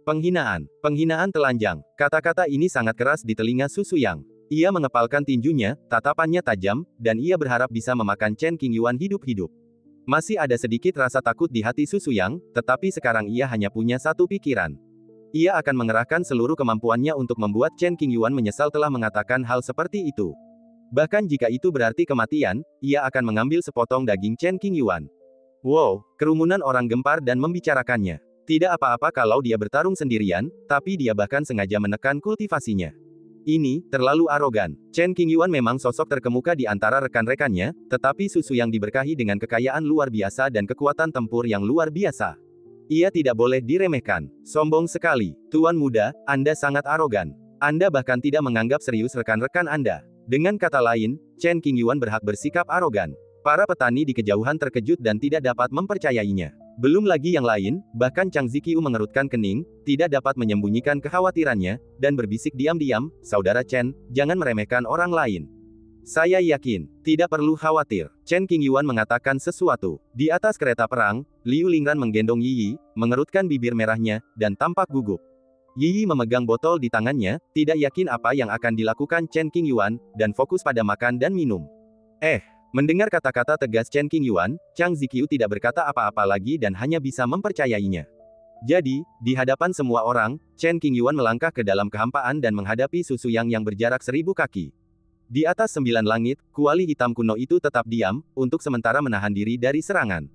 Penghinaan. Penghinaan telanjang. Kata-kata ini sangat keras di telinga Su Shuyang. Ia mengepalkan tinjunya, tatapannya tajam, dan ia berharap bisa memakan Chen Qingyuan hidup-hidup. Masih ada sedikit rasa takut di hati Su Shuyang, tetapi sekarang ia hanya punya satu pikiran. Ia akan mengerahkan seluruh kemampuannya untuk membuat Chen Qingyuan menyesal telah mengatakan hal seperti itu. Bahkan jika itu berarti kematian, ia akan mengambil sepotong daging Chen Qingyuan. Wow, kerumunan orang gempar dan membicarakannya. Tidak apa-apa kalau dia bertarung sendirian, tapi dia bahkan sengaja menekan kultivasinya. Ini terlalu arogan. Chen Qingyuan memang sosok terkemuka di antara rekan-rekannya, tetapi Su Shuyang diberkahi dengan kekayaan luar biasa dan kekuatan tempur yang luar biasa. Ia tidak boleh diremehkan. Sombong sekali. Tuan muda, Anda sangat arogan. Anda bahkan tidak menganggap serius rekan-rekan Anda. Dengan kata lain, Chen Qingyuan berhak bersikap arogan. Para petani di kejauhan terkejut dan tidak dapat mempercayainya. Belum lagi yang lain, bahkan Chang Ziqiu mengerutkan kening, tidak dapat menyembunyikan kekhawatirannya, dan berbisik diam-diam, "Saudara Chen, jangan meremehkan orang lain. Saya yakin, tidak perlu khawatir." Chen Qingyuan mengatakan sesuatu. Di atas kereta perang, Liu Lingran menggendong Yi Yi, mengerutkan bibir merahnya, dan tampak gugup. Yi Yi memegang botol di tangannya, tidak yakin apa yang akan dilakukan Chen Qingyuan, dan fokus pada makan dan minum. Mendengar kata-kata tegas Chen Qingyuan, Chang Ziqiu tidak berkata apa-apa lagi dan hanya bisa mempercayainya. Jadi, di hadapan semua orang, Chen Qingyuan melangkah ke dalam kehampaan dan menghadapi Su Shuyang yang berjarak 1000 kaki. Di atas 9 langit, kuali hitam kuno itu tetap diam, untuk sementara menahan diri dari serangan.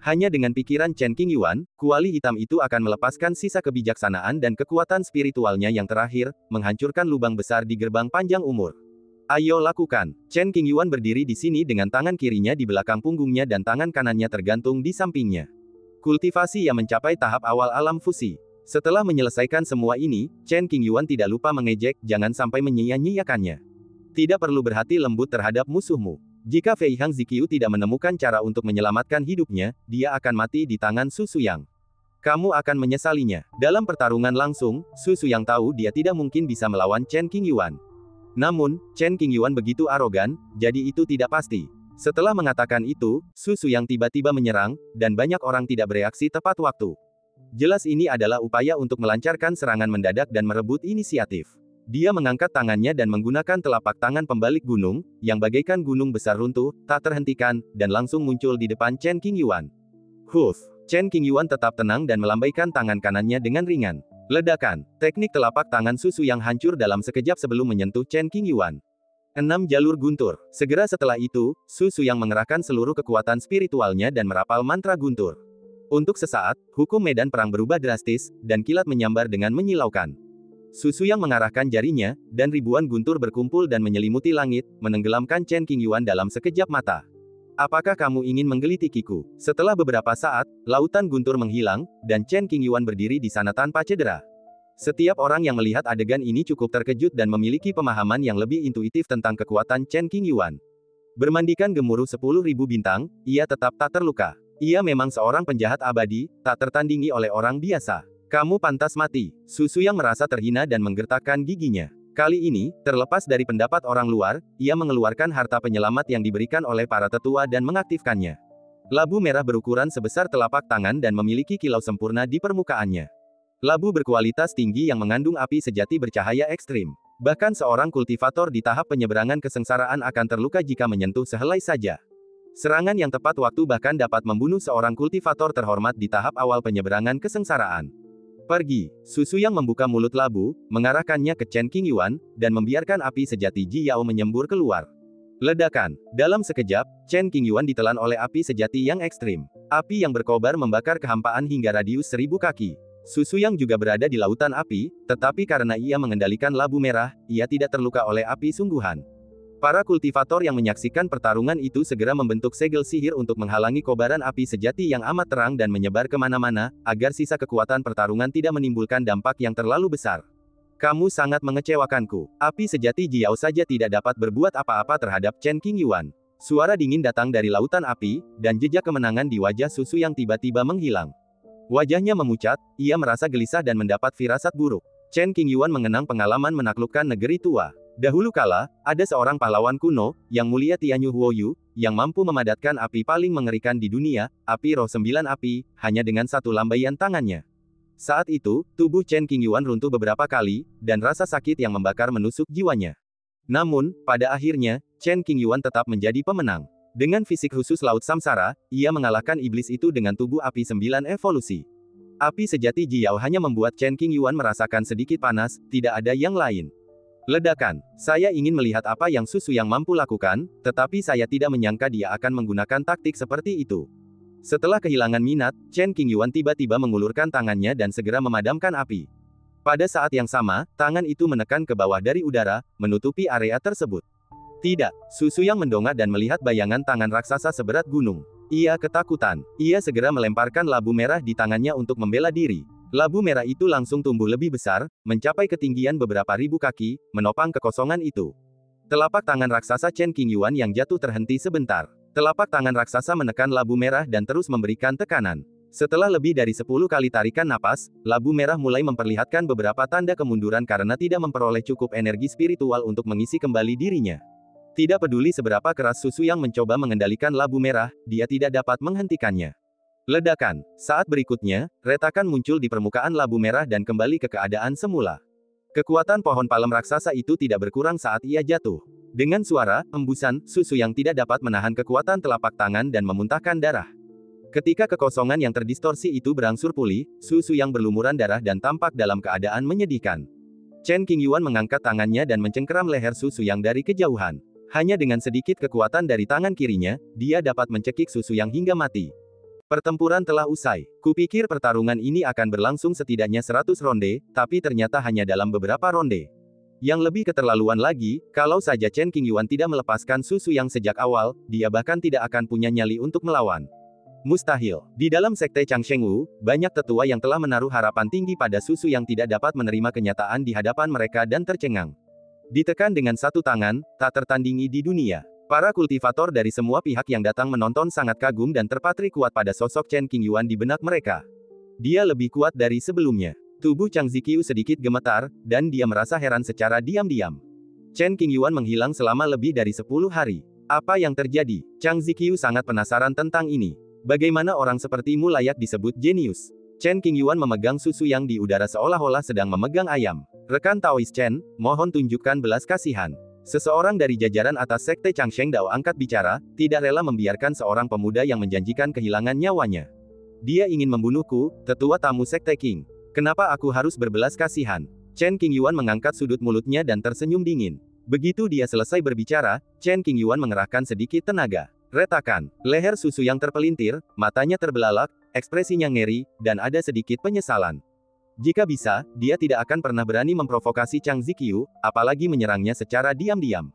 Hanya dengan pikiran Chen Qingyuan, kuali hitam itu akan melepaskan sisa kebijaksanaan dan kekuatan spiritualnya yang terakhir, menghancurkan lubang besar di gerbang panjang umur. Ayo lakukan. Chen Qingyuan berdiri di sini dengan tangan kirinya di belakang punggungnya dan tangan kanannya tergantung di sampingnya. Kultivasi yang mencapai tahap awal alam fusi. Setelah menyelesaikan semua ini, Chen Qingyuan tidak lupa mengejek, jangan sampai menyia-nyiakannya. Tidak perlu berhati lembut terhadap musuhmu. Jika Fei Hang Ziqiu tidak menemukan cara untuk menyelamatkan hidupnya, dia akan mati di tangan Su Shuyang. Kamu akan menyesalinya. Dalam pertarungan langsung, Su Shuyang tahu dia tidak mungkin bisa melawan Chen Qingyuan. Namun, Chen Qingyuan begitu arogan, jadi itu tidak pasti. Setelah mengatakan itu, Su Shuyang tiba-tiba menyerang, dan banyak orang tidak bereaksi tepat waktu. Jelas ini adalah upaya untuk melancarkan serangan mendadak dan merebut inisiatif. Dia mengangkat tangannya dan menggunakan telapak tangan pembalik gunung, yang bagaikan gunung besar runtuh, tak terhentikan, dan langsung muncul di depan Chen Qingyuan. Chen Qingyuan tetap tenang dan melambaikan tangan kanannya dengan ringan. Ledakan. Teknik telapak tangan Su Shuyang hancur dalam sekejap sebelum menyentuh Chen Qingyuan. 6 jalur guntur. Segera setelah itu, Su Shuyang mengerahkan seluruh kekuatan spiritualnya dan merapal mantra guntur. Untuk sesaat, hukum medan perang berubah drastis, dan kilat menyambar dengan menyilaukan. Su Shuyang mengarahkan jarinya, dan ribuan guntur berkumpul dan menyelimuti langit, menenggelamkan Chen Qingyuan dalam sekejap mata. Apakah kamu ingin menggelitikiku? Setelah beberapa saat, lautan guntur menghilang, dan Chen Qingyuan berdiri di sana tanpa cedera. Setiap orang yang melihat adegan ini cukup terkejut dan memiliki pemahaman yang lebih intuitif tentang kekuatan Chen Qingyuan. Bermandikan gemuruh 10.000 bintang, ia tetap tak terluka. Ia memang seorang penjahat abadi, tak tertandingi oleh orang biasa. Kamu pantas mati. Su Shuyang merasa terhina dan menggertakkan giginya. Kali ini, terlepas dari pendapat orang luar, ia mengeluarkan harta penyelamat yang diberikan oleh para tetua dan mengaktifkannya. Labu merah berukuran sebesar telapak tangan dan memiliki kilau sempurna di permukaannya. Labu berkualitas tinggi yang mengandung api sejati bercahaya ekstrim. Bahkan seorang kultivator di tahap penyeberangan kesengsaraan akan terluka jika menyentuh sehelai saja. Serangan yang tepat waktu bahkan dapat membunuh seorang kultivator terhormat di tahap awal penyeberangan kesengsaraan. Pergi. Su Shuyang membuka mulut labu, mengarahkannya ke Chen Qingyuan, dan membiarkan api sejati Ji Yao menyembur keluar. Ledakan. Dalam sekejap, Chen Qingyuan ditelan oleh api sejati yang ekstrim. Api yang berkobar membakar kehampaan hingga radius 1000 kaki. Su Shuyang juga berada di lautan api, tetapi karena ia mengendalikan labu merah, ia tidak terluka oleh api sungguhan. Para kultivator yang menyaksikan pertarungan itu segera membentuk segel sihir untuk menghalangi kobaran api sejati yang amat terang dan menyebar kemana-mana, agar sisa kekuatan pertarungan tidak menimbulkan dampak yang terlalu besar. Kamu sangat mengecewakanku. Api sejati Ji Yao saja tidak dapat berbuat apa-apa terhadap Chen Qingyuan. Suara dingin datang dari lautan api, dan jejak kemenangan di wajah Su Shuyang tiba-tiba menghilang. Wajahnya memucat, ia merasa gelisah dan mendapat firasat buruk. Chen Qingyuan mengenang pengalaman menaklukkan negeri tua. Dahulu kala, ada seorang pahlawan kuno, yang mulia Tianyu Huoyu, yang mampu memadatkan api paling mengerikan di dunia, api roh 9 api, hanya dengan satu lambaian tangannya. Saat itu, tubuh Chen Qingyuan runtuh beberapa kali, dan rasa sakit yang membakar menusuk jiwanya. Namun, pada akhirnya, Chen Qingyuan tetap menjadi pemenang. Dengan fisik khusus Laut Samsara, ia mengalahkan iblis itu dengan tubuh api 9 evolusi. Api sejati Jiao hanya membuat Chen Qingyuan merasakan sedikit panas, tidak ada yang lain. Ledakan. Saya ingin melihat apa yang Su Suyang mampu lakukan, tetapi saya tidak menyangka dia akan menggunakan taktik seperti itu. Setelah kehilangan minat, Chen Qingyuan tiba-tiba mengulurkan tangannya dan segera memadamkan api. Pada saat yang sama, tangan itu menekan ke bawah dari udara, menutupi area tersebut. Tidak, Su Suyang mendongak dan melihat bayangan tangan raksasa seberat gunung. Ia ketakutan. Ia segera melemparkan labu merah di tangannya untuk membela diri. Labu merah itu langsung tumbuh lebih besar, mencapai ketinggian beberapa ribu kaki, menopang kekosongan itu. Telapak tangan raksasa Chen Qingyuan yang jatuh terhenti sebentar. Telapak tangan raksasa menekan labu merah dan terus memberikan tekanan. Setelah lebih dari 10 kali tarikan napas, labu merah mulai memperlihatkan beberapa tanda kemunduran karena tidak memperoleh cukup energi spiritual untuk mengisi kembali dirinya. Tidak peduli seberapa keras Su Suyang mencoba mengendalikan labu merah, dia tidak dapat menghentikannya. Ledakan. Saat berikutnya, retakan muncul di permukaan labu merah dan kembali ke keadaan semula. Kekuatan pohon palem raksasa itu tidak berkurang saat ia jatuh. Dengan suara embusan, Su Suyang tidak dapat menahan kekuatan telapak tangan dan memuntahkan darah. Ketika kekosongan yang terdistorsi itu berangsur pulih, Su Suyang berlumuran darah dan tampak dalam keadaan menyedihkan. Chen Qingyuan mengangkat tangannya dan mencengkeram leher Su Suyang dari kejauhan. Hanya dengan sedikit kekuatan dari tangan kirinya, dia dapat mencekik Su Suyang hingga mati. Pertempuran telah usai. Kupikir pertarungan ini akan berlangsung setidaknya 100 ronde, tapi ternyata hanya dalam beberapa ronde. Yang lebih keterlaluan lagi, kalau saja Chen Qingyuan tidak melepaskan Su Suyang sejak awal, dia bahkan tidak akan punya nyali untuk melawan. Mustahil. Di dalam sekte Changsheng Wu, banyak tetua yang telah menaruh harapan tinggi pada Su Suyang tidak dapat menerima kenyataan di hadapan mereka dan tercengang. Ditekan dengan satu tangan, tak tertandingi di dunia. Para kultivator dari semua pihak yang datang menonton sangat kagum dan terpatri kuat pada sosok Chen Qingyuan di benak mereka. Dia lebih kuat dari sebelumnya. Tubuh Chang Ziqiu sedikit gemetar, dan dia merasa heran secara diam-diam. Chen Qingyuan menghilang selama lebih dari 10 hari. Apa yang terjadi? Chang Ziqiu sangat penasaran tentang ini. Bagaimana orang sepertimu layak disebut jenius? Chen Qingyuan memegang Su Suyang di udara seolah-olah sedang memegang ayam. Rekan Taois Chen, mohon tunjukkan belas kasihan. Seseorang dari jajaran atas sekte Changsheng Dao angkat bicara, tidak rela membiarkan seorang pemuda yang menjanjikan kehilangan nyawanya. Dia ingin membunuhku, tetua tamu sekte Qing. Kenapa aku harus berbelas kasihan? Chen Qingyuan mengangkat sudut mulutnya dan tersenyum dingin. Begitu dia selesai berbicara, Chen Qingyuan mengerahkan sedikit tenaga. Retakan. Leher Su Suyang terpelintir, matanya terbelalak, ekspresinya ngeri, dan ada sedikit penyesalan. Jika bisa, dia tidak akan pernah berani memprovokasi Chang Ziqiu, apalagi menyerangnya secara diam-diam.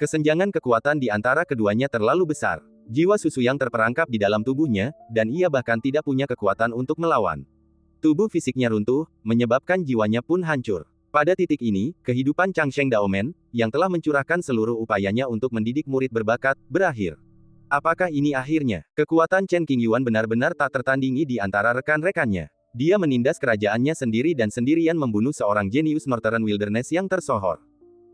Kesenjangan kekuatan di antara keduanya terlalu besar. Jiwa Su Suyang terperangkap di dalam tubuhnya, dan ia bahkan tidak punya kekuatan untuk melawan. Tubuh fisiknya runtuh, menyebabkan jiwanya pun hancur. Pada titik ini, kehidupan Changsheng Daomen, yang telah mencurahkan seluruh upayanya untuk mendidik murid berbakat, berakhir. Apakah ini akhirnya? Kekuatan Chen Qingyuan benar-benar tak tertandingi di antara rekan-rekannya. Dia menindas kerajaannya sendiri dan sendirian membunuh seorang jenius Northern Wilderness yang tersohor.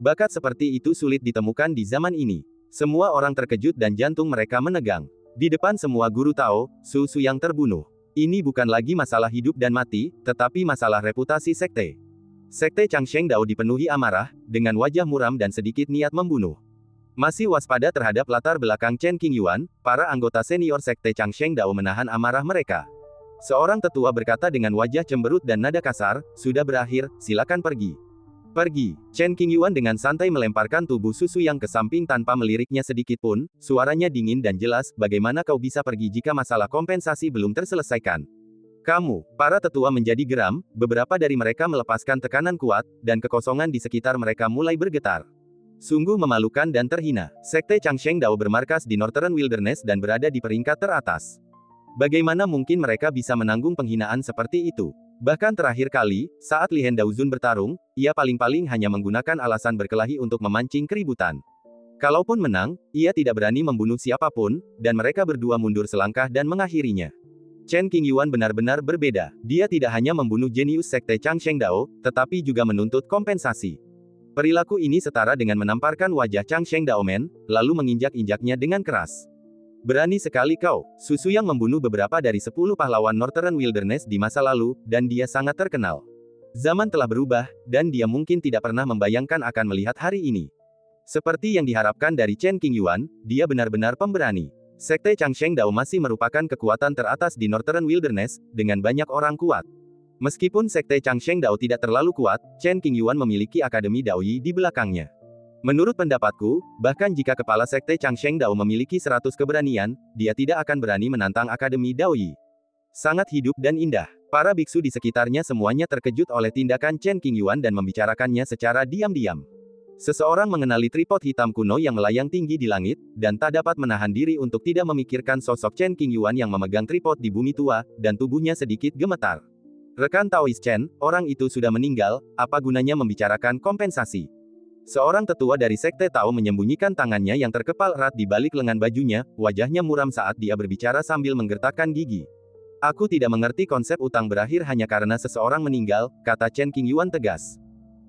Bakat seperti itu sulit ditemukan di zaman ini. Semua orang terkejut dan jantung mereka menegang. Di depan semua guru Tao, Su Suyang terbunuh. Ini bukan lagi masalah hidup dan mati, tetapi masalah reputasi sekte. Sekte Changsheng Dao dipenuhi amarah, dengan wajah muram dan sedikit niat membunuh. Masih waspada terhadap latar belakang Chen Qingyuan, para anggota senior sekte Changsheng Dao menahan amarah mereka. Seorang tetua berkata dengan wajah cemberut dan nada kasar, sudah berakhir, silakan pergi. Pergi. Chen Qingyuan dengan santai melemparkan tubuh Su Suyang ke samping tanpa meliriknya sedikit pun, suaranya dingin dan jelas, bagaimana kau bisa pergi jika masalah kompensasi belum terselesaikan? Kamu, para tetua menjadi geram, beberapa dari mereka melepaskan tekanan kuat, dan kekosongan di sekitar mereka mulai bergetar. Sungguh memalukan dan terhina. Sekte Changsheng Dao bermarkas di Northern Wilderness dan berada di peringkat teratas. Bagaimana mungkin mereka bisa menanggung penghinaan seperti itu? Bahkan terakhir kali, saat Li Hen Daozun bertarung, ia paling-paling hanya menggunakan alasan berkelahi untuk memancing keributan. Kalaupun menang, ia tidak berani membunuh siapapun, dan mereka berdua mundur selangkah dan mengakhirinya. Chen Qingyuan benar-benar berbeda. Dia tidak hanya membunuh jenius sekte Changsheng Dao, tetapi juga menuntut kompensasi. Perilaku ini setara dengan menamparkan wajah Changsheng Daomen, lalu menginjak-injaknya dengan keras. Berani sekali kau. Susuyang membunuh beberapa dari 10 pahlawan Northern Wilderness di masa lalu, dan dia sangat terkenal. Zaman telah berubah, dan dia mungkin tidak pernah membayangkan akan melihat hari ini. Seperti yang diharapkan dari Chen Qingyuan, dia benar-benar pemberani. Sekte Changsheng Dao masih merupakan kekuatan teratas di Northern Wilderness, dengan banyak orang kuat. Meskipun Sekte Changsheng Dao tidak terlalu kuat, Chen Qingyuan memiliki Akademi Daoyi di belakangnya. Menurut pendapatku, bahkan jika kepala Sekte Changsheng Dao memiliki 100 keberanian, dia tidak akan berani menantang Akademi Daoyi. Sangat hidup dan indah. Para biksu di sekitarnya semuanya terkejut oleh tindakan Chen Qingyuan dan membicarakannya secara diam-diam. Seseorang mengenali tripod hitam kuno yang melayang tinggi di langit, dan tak dapat menahan diri untuk tidak memikirkan sosok Chen Qingyuan yang memegang tripod di bumi tua, dan tubuhnya sedikit gemetar. Rekan Taois Chen, orang itu sudah meninggal, apa gunanya membicarakan kompensasi? Seorang tetua dari Sekte Tao menyembunyikan tangannya yang terkepal erat di balik lengan bajunya, wajahnya muram saat dia berbicara sambil menggertakkan gigi. Aku tidak mengerti konsep utang berakhir hanya karena seseorang meninggal, kata Chen Qingyuan tegas.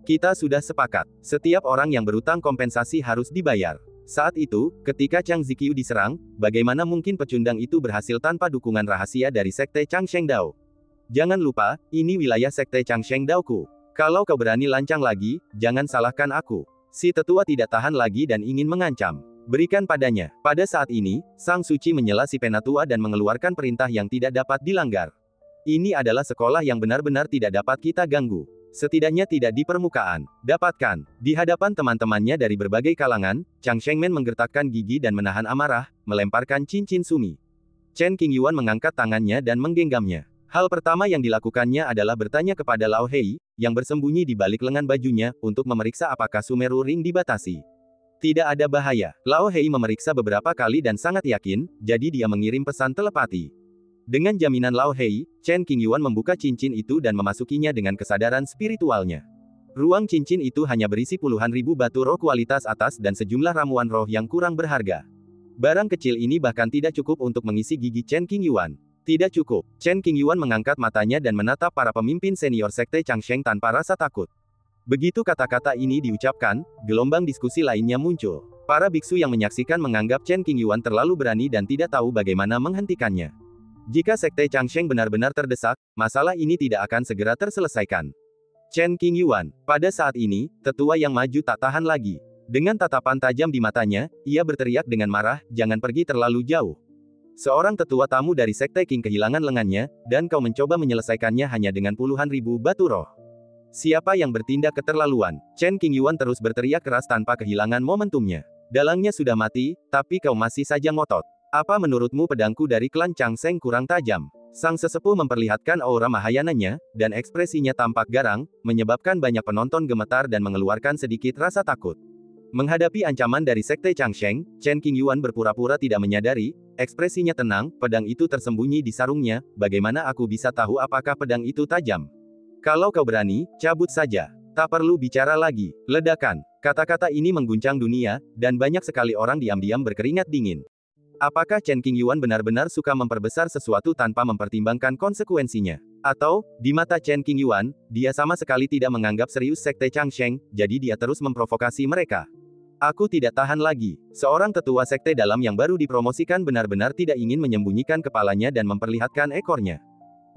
Kita sudah sepakat, setiap orang yang berutang kompensasi harus dibayar. Saat itu, ketika Chang Ziqiu diserang, bagaimana mungkin pecundang itu berhasil tanpa dukungan rahasia dari Sekte Changsheng Dao? Jangan lupa, ini wilayah Sekte Changsheng Daoku. Kalau kau berani lancang lagi, jangan salahkan aku. Si tetua tidak tahan lagi dan ingin mengancam. Berikan padanya. Pada saat ini, Sang Suci menyela si penatua dan mengeluarkan perintah yang tidak dapat dilanggar. Ini adalah sekolah yang benar-benar tidak dapat kita ganggu. Setidaknya tidak di permukaan. Dapatkan. Di hadapan teman-temannya dari berbagai kalangan, Chang Shengmen menggertakkan gigi dan menahan amarah, melemparkan cincin sumi. Chen Qingyuan mengangkat tangannya dan menggenggamnya. Hal pertama yang dilakukannya adalah bertanya kepada Lao Hei, yang bersembunyi di balik lengan bajunya, untuk memeriksa apakah Sumeru Ring dibatasi. Tidak ada bahaya. Lao Hei memeriksa beberapa kali dan sangat yakin, jadi dia mengirim pesan telepati. Dengan jaminan Lao Hei, Chen Qingyuan membuka cincin itu dan memasukinya dengan kesadaran spiritualnya. Ruang cincin itu hanya berisi puluhan ribu batu roh kualitas atas dan sejumlah ramuan roh yang kurang berharga. Barang kecil ini bahkan tidak cukup untuk mengisi gigi Chen Qingyuan. Tidak cukup. Chen Qingyuan mengangkat matanya dan menatap para pemimpin senior Sekte Changsheng tanpa rasa takut. Begitu kata-kata ini diucapkan, gelombang diskusi lainnya muncul. Para biksu yang menyaksikan menganggap Chen Qingyuan terlalu berani dan tidak tahu bagaimana menghentikannya. Jika Sekte Changsheng benar-benar terdesak, masalah ini tidak akan segera terselesaikan. Chen Qingyuan, pada saat ini, tetua yang maju tak tahan lagi. Dengan tatapan tajam di matanya, ia berteriak dengan marah, jangan pergi terlalu jauh. Seorang tetua tamu dari Sekte Qing kehilangan lengannya, dan kau mencoba menyelesaikannya hanya dengan puluhan ribu batu roh. Siapa yang bertindak keterlaluan? Chen Qingyuan terus berteriak keras tanpa kehilangan momentumnya. Dalangnya sudah mati, tapi kau masih saja ngotot. Apa menurutmu pedangku dari klan Changsheng kurang tajam? Sang sesepuh memperlihatkan aura mahayananya, dan ekspresinya tampak garang, menyebabkan banyak penonton gemetar dan mengeluarkan sedikit rasa takut. Menghadapi ancaman dari Sekte Changsheng, Chen Qingyuan berpura-pura tidak menyadari, ekspresinya tenang, pedang itu tersembunyi di sarungnya, bagaimana aku bisa tahu apakah pedang itu tajam? Kalau kau berani, cabut saja. Tak perlu bicara lagi. Ledakan. Kata-kata ini mengguncang dunia, dan banyak sekali orang diam-diam berkeringat dingin. Apakah Chen Qingyuan benar-benar suka memperbesar sesuatu tanpa mempertimbangkan konsekuensinya? Atau, di mata Chen Qingyuan, dia sama sekali tidak menganggap serius Sekte Changsheng, jadi dia terus memprovokasi mereka. Aku tidak tahan lagi. Seorang tetua sekte dalam yang baru dipromosikan benar-benar tidak ingin menyembunyikan kepalanya dan memperlihatkan ekornya.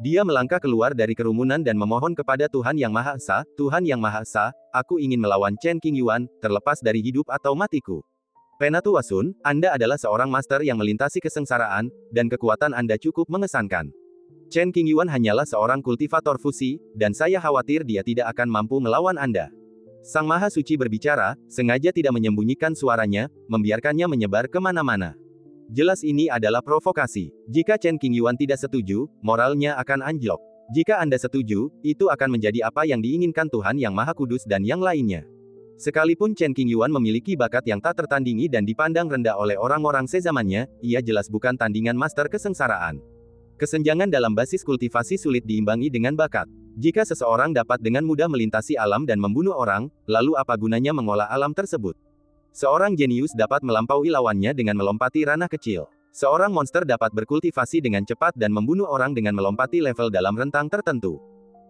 Dia melangkah keluar dari kerumunan dan memohon kepada Tuhan Yang Maha Esa, Tuhan Yang Maha Esa, aku ingin melawan Chen Qingyuan, terlepas dari hidup atau matiku. Penatua Sun, Anda adalah seorang master yang melintasi kesengsaraan, dan kekuatan Anda cukup mengesankan. Chen Qingyuan hanyalah seorang kultivator fusi, dan saya khawatir dia tidak akan mampu melawan Anda. Sang Maha Suci berbicara, sengaja tidak menyembunyikan suaranya, membiarkannya menyebar kemana-mana. Jelas ini adalah provokasi. Jika Chen Qingyuan tidak setuju, moralnya akan anjlok. Jika Anda setuju, itu akan menjadi apa yang diinginkan Tuhan Yang Maha Kudus dan yang lainnya. Sekalipun Chen Qingyuan memiliki bakat yang tak tertandingi dan dipandang rendah oleh orang-orang sezamannya, ia jelas bukan tandingan master kesengsaraan. Kesenjangan dalam basis kultivasi sulit diimbangi dengan bakat. Jika seseorang dapat dengan mudah melintasi alam dan membunuh orang, lalu apa gunanya mengolah alam tersebut? Seorang jenius dapat melampaui lawannya dengan melompati ranah kecil. Seorang monster dapat berkultivasi dengan cepat dan membunuh orang dengan melompati level dalam rentang tertentu.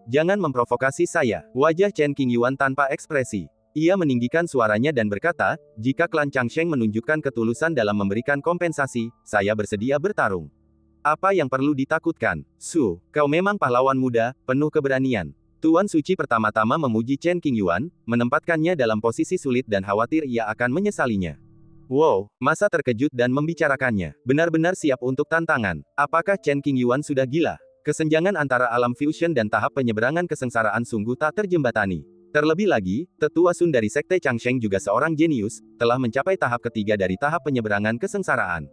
Jangan memprovokasi saya. Wajah Chen Qingyuan tanpa ekspresi. Ia meninggikan suaranya dan berkata, jika klan Changsheng menunjukkan ketulusan dalam memberikan kompensasi, saya bersedia bertarung. Apa yang perlu ditakutkan? Su, kau memang pahlawan muda, penuh keberanian. Tuan Suci pertama-tama memuji Chen Qingyuan, menempatkannya dalam posisi sulit dan khawatir ia akan menyesalinya. Wow, masa terkejut dan membicarakannya. Benar-benar siap untuk tantangan. Apakah Chen Qingyuan sudah gila? Kesenjangan antara alam fusion dan tahap penyeberangan kesengsaraan sungguh tak terjembatani. Terlebih lagi, Tetua Sun dari Sekte Changsheng juga seorang jenius, telah mencapai tahap ketiga dari tahap penyeberangan kesengsaraan.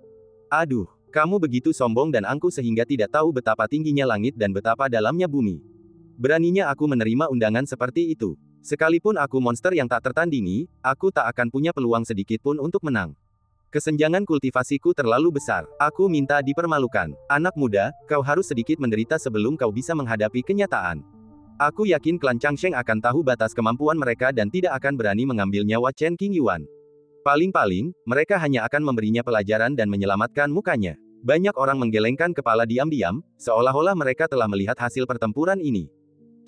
Aduh, kamu begitu sombong dan angkuh sehingga tidak tahu betapa tingginya langit dan betapa dalamnya bumi. Beraninya aku menerima undangan seperti itu. Sekalipun aku monster yang tak tertandingi, aku tak akan punya peluang sedikit pun untuk menang. Kesenjangan kultivasiku terlalu besar. Aku minta dipermalukan. Anak muda, kau harus sedikit menderita sebelum kau bisa menghadapi kenyataan. Aku yakin klan Changsheng akan tahu batas kemampuan mereka dan tidak akan berani mengambil nyawa Chen Qingyuan. Paling-paling, mereka hanya akan memberinya pelajaran dan menyelamatkan mukanya. Banyak orang menggelengkan kepala diam-diam, seolah-olah mereka telah melihat hasil pertempuran ini.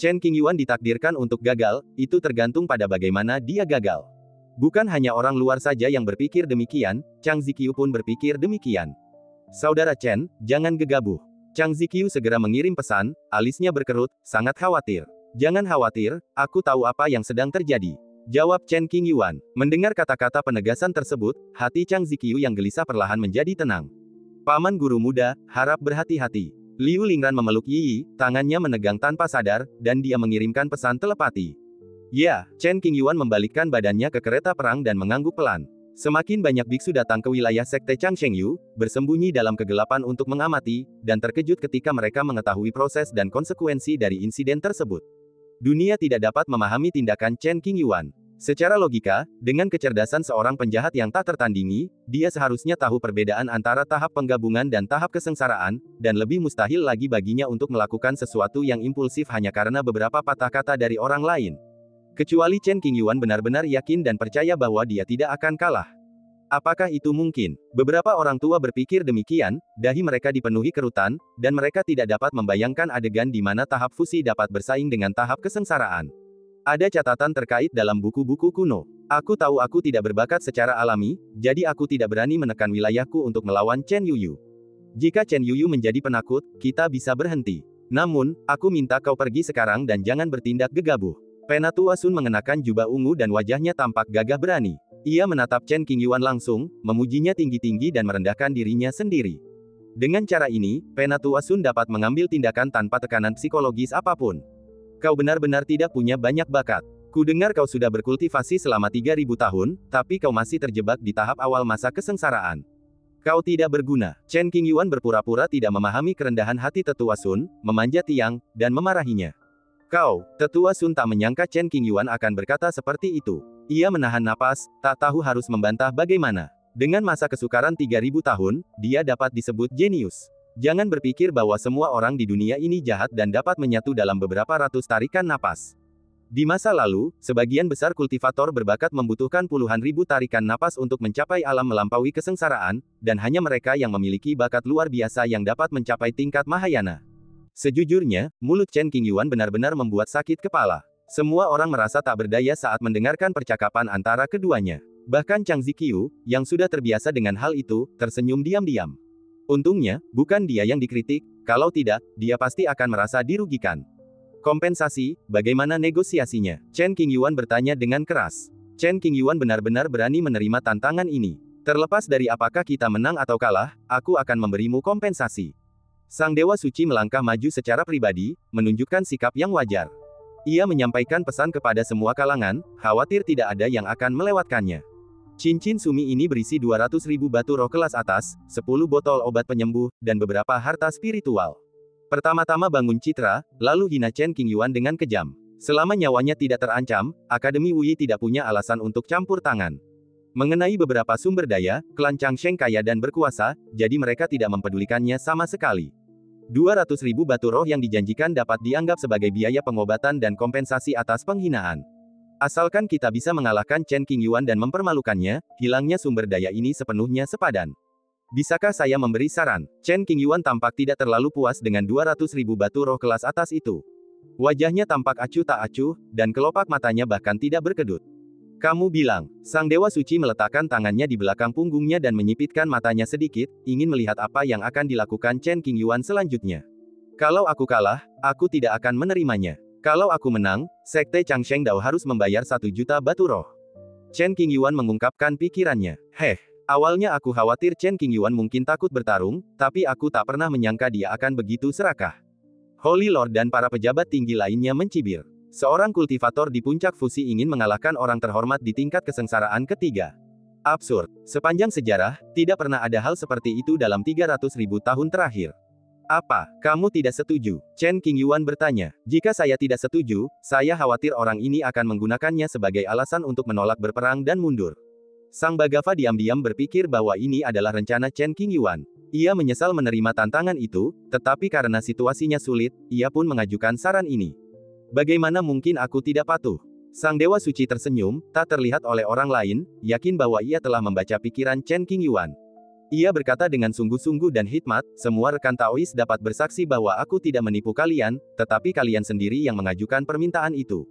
Chen Qingyuan ditakdirkan untuk gagal, itu tergantung pada bagaimana dia gagal. Bukan hanya orang luar saja yang berpikir demikian, Chang Ziqiu pun berpikir demikian. Saudara Chen, jangan gegabah. Chang Ziqiu segera mengirim pesan, alisnya berkerut, sangat khawatir. Jangan khawatir, aku tahu apa yang sedang terjadi. Jawab Chen Qingyuan. Mendengar kata-kata penegasan tersebut, hati Chang Ziqiu yang gelisah perlahan menjadi tenang. Paman guru muda, harap berhati-hati. Liu Lingran memeluk Yi, tangannya menegang tanpa sadar, dan dia mengirimkan pesan telepati. Ya, Chen Qingyuan membalikkan badannya ke kereta perang dan mengangguk pelan. Semakin banyak biksu datang ke wilayah Sekte Changsheng Yu, bersembunyi dalam kegelapan untuk mengamati, dan terkejut ketika mereka mengetahui proses dan konsekuensi dari insiden tersebut. Dunia tidak dapat memahami tindakan Chen Qingyuan. Secara logika, dengan kecerdasan seorang penjahat yang tak tertandingi, dia seharusnya tahu perbedaan antara tahap penggabungan dan tahap kesengsaraan, dan lebih mustahil lagi baginya untuk melakukan sesuatu yang impulsif hanya karena beberapa patah kata dari orang lain. Kecuali Chen Qingyuan benar-benar yakin dan percaya bahwa dia tidak akan kalah. Apakah itu mungkin? Beberapa orang tua berpikir demikian, dahi mereka dipenuhi kerutan, dan mereka tidak dapat membayangkan adegan di mana tahap fusi dapat bersaing dengan tahap kesengsaraan. Ada catatan terkait dalam buku-buku kuno. Aku tahu aku tidak berbakat secara alami, jadi aku tidak berani menekan wilayahku untuk melawan Chen Yuyu. Jika Chen Yuyu menjadi penakut, kita bisa berhenti. Namun, aku minta kau pergi sekarang dan jangan bertindak gegabah. Penatua Sun mengenakan jubah ungu dan wajahnya tampak gagah berani. Ia menatap Chen Qingyuan langsung, memujinya tinggi-tinggi dan merendahkan dirinya sendiri. Dengan cara ini, Penatua Sun dapat mengambil tindakan tanpa tekanan psikologis apapun. Kau benar-benar tidak punya banyak bakat. Kudengar kau sudah berkultivasi selama 3000 tahun, tapi kau masih terjebak di tahap awal masa kesengsaraan. Kau tidak berguna. Chen Qingyuan berpura-pura tidak memahami kerendahan hati Tetua Sun, memanjat Tiang, dan memarahinya. Kau, Tetua Sun tak menyangka Chen Qingyuan akan berkata seperti itu. Ia menahan napas, tak tahu harus membantah bagaimana. Dengan masa kesukaran 3000 tahun, dia dapat disebut jenius. Jangan berpikir bahwa semua orang di dunia ini jahat dan dapat menyatu dalam beberapa ratus tarikan napas. Di masa lalu, sebagian besar kultivator berbakat membutuhkan puluhan ribu tarikan napas untuk mencapai alam melampaui kesengsaraan, dan hanya mereka yang memiliki bakat luar biasa yang dapat mencapai tingkat Mahayana. Sejujurnya, mulut Chen Qingyuan benar-benar membuat sakit kepala. Semua orang merasa tak berdaya saat mendengarkan percakapan antara keduanya. Bahkan Chang Ziqiu, yang sudah terbiasa dengan hal itu, tersenyum diam-diam. Untungnya, bukan dia yang dikritik, kalau tidak, dia pasti akan merasa dirugikan. Kompensasi, bagaimana negosiasinya? Chen Qingyuan bertanya dengan keras. Chen Qingyuan benar-benar berani menerima tantangan ini. Terlepas dari apakah kita menang atau kalah, aku akan memberimu kompensasi. Sang Dewa Suci melangkah maju secara pribadi, menunjukkan sikap yang wajar. Ia menyampaikan pesan kepada semua kalangan, khawatir tidak ada yang akan melewatkannya. Cincin sumi ini berisi 200.000 batu roh kelas atas, 10 botol obat penyembuh, dan beberapa harta spiritual. Pertama-tama bangun citra, lalu hina Chen Qingyuan dengan kejam. Selama nyawanya tidak terancam, Akademi Wuyi tidak punya alasan untuk campur tangan. Mengenai beberapa sumber daya, klan Changsheng kaya dan berkuasa, jadi mereka tidak mempedulikannya sama sekali. 200.000 batu roh yang dijanjikan dapat dianggap sebagai biaya pengobatan dan kompensasi atas penghinaan. Asalkan kita bisa mengalahkan Chen Qingyuan dan mempermalukannya, hilangnya sumber daya ini sepenuhnya sepadan. Bisakah saya memberi saran? Chen Qingyuan tampak tidak terlalu puas dengan 200.000 batu roh kelas atas itu. Wajahnya tampak acuh tak acuh, dan kelopak matanya bahkan tidak berkedut. Kamu bilang, Sang Dewa Suci meletakkan tangannya di belakang punggungnya dan menyipitkan matanya sedikit, ingin melihat apa yang akan dilakukan Chen Qingyuan selanjutnya. Kalau aku kalah, aku tidak akan menerimanya. Kalau aku menang, Sekte Changsheng Dao harus membayar 1 juta batu roh. Chen Qingyuan mengungkapkan pikirannya. Awalnya aku khawatir Chen Qingyuan mungkin takut bertarung, tapi aku tak pernah menyangka dia akan begitu serakah. Holy Lord dan para pejabat tinggi lainnya mencibir. Seorang kultivator di puncak fusi ingin mengalahkan orang terhormat di tingkat kesengsaraan ketiga. Absurd. Sepanjang sejarah, tidak pernah ada hal seperti itu dalam 300.000 tahun terakhir. Apa, kamu tidak setuju? Chen Qingyuan bertanya. Jika saya tidak setuju, saya khawatir orang ini akan menggunakannya sebagai alasan untuk menolak berperang dan mundur. Sang Bhagava diam-diam berpikir bahwa ini adalah rencana Chen Qingyuan. Ia menyesal menerima tantangan itu, tetapi karena situasinya sulit, ia pun mengajukan saran ini. Bagaimana mungkin aku tidak patuh? Sang Dewa Suci tersenyum, tak terlihat oleh orang lain, yakin bahwa ia telah membaca pikiran Chen Qingyuan. Ia berkata dengan sungguh-sungguh dan hikmat, semua rekan Taois dapat bersaksi bahwa aku tidak menipu kalian, tetapi kalian sendiri yang mengajukan permintaan itu.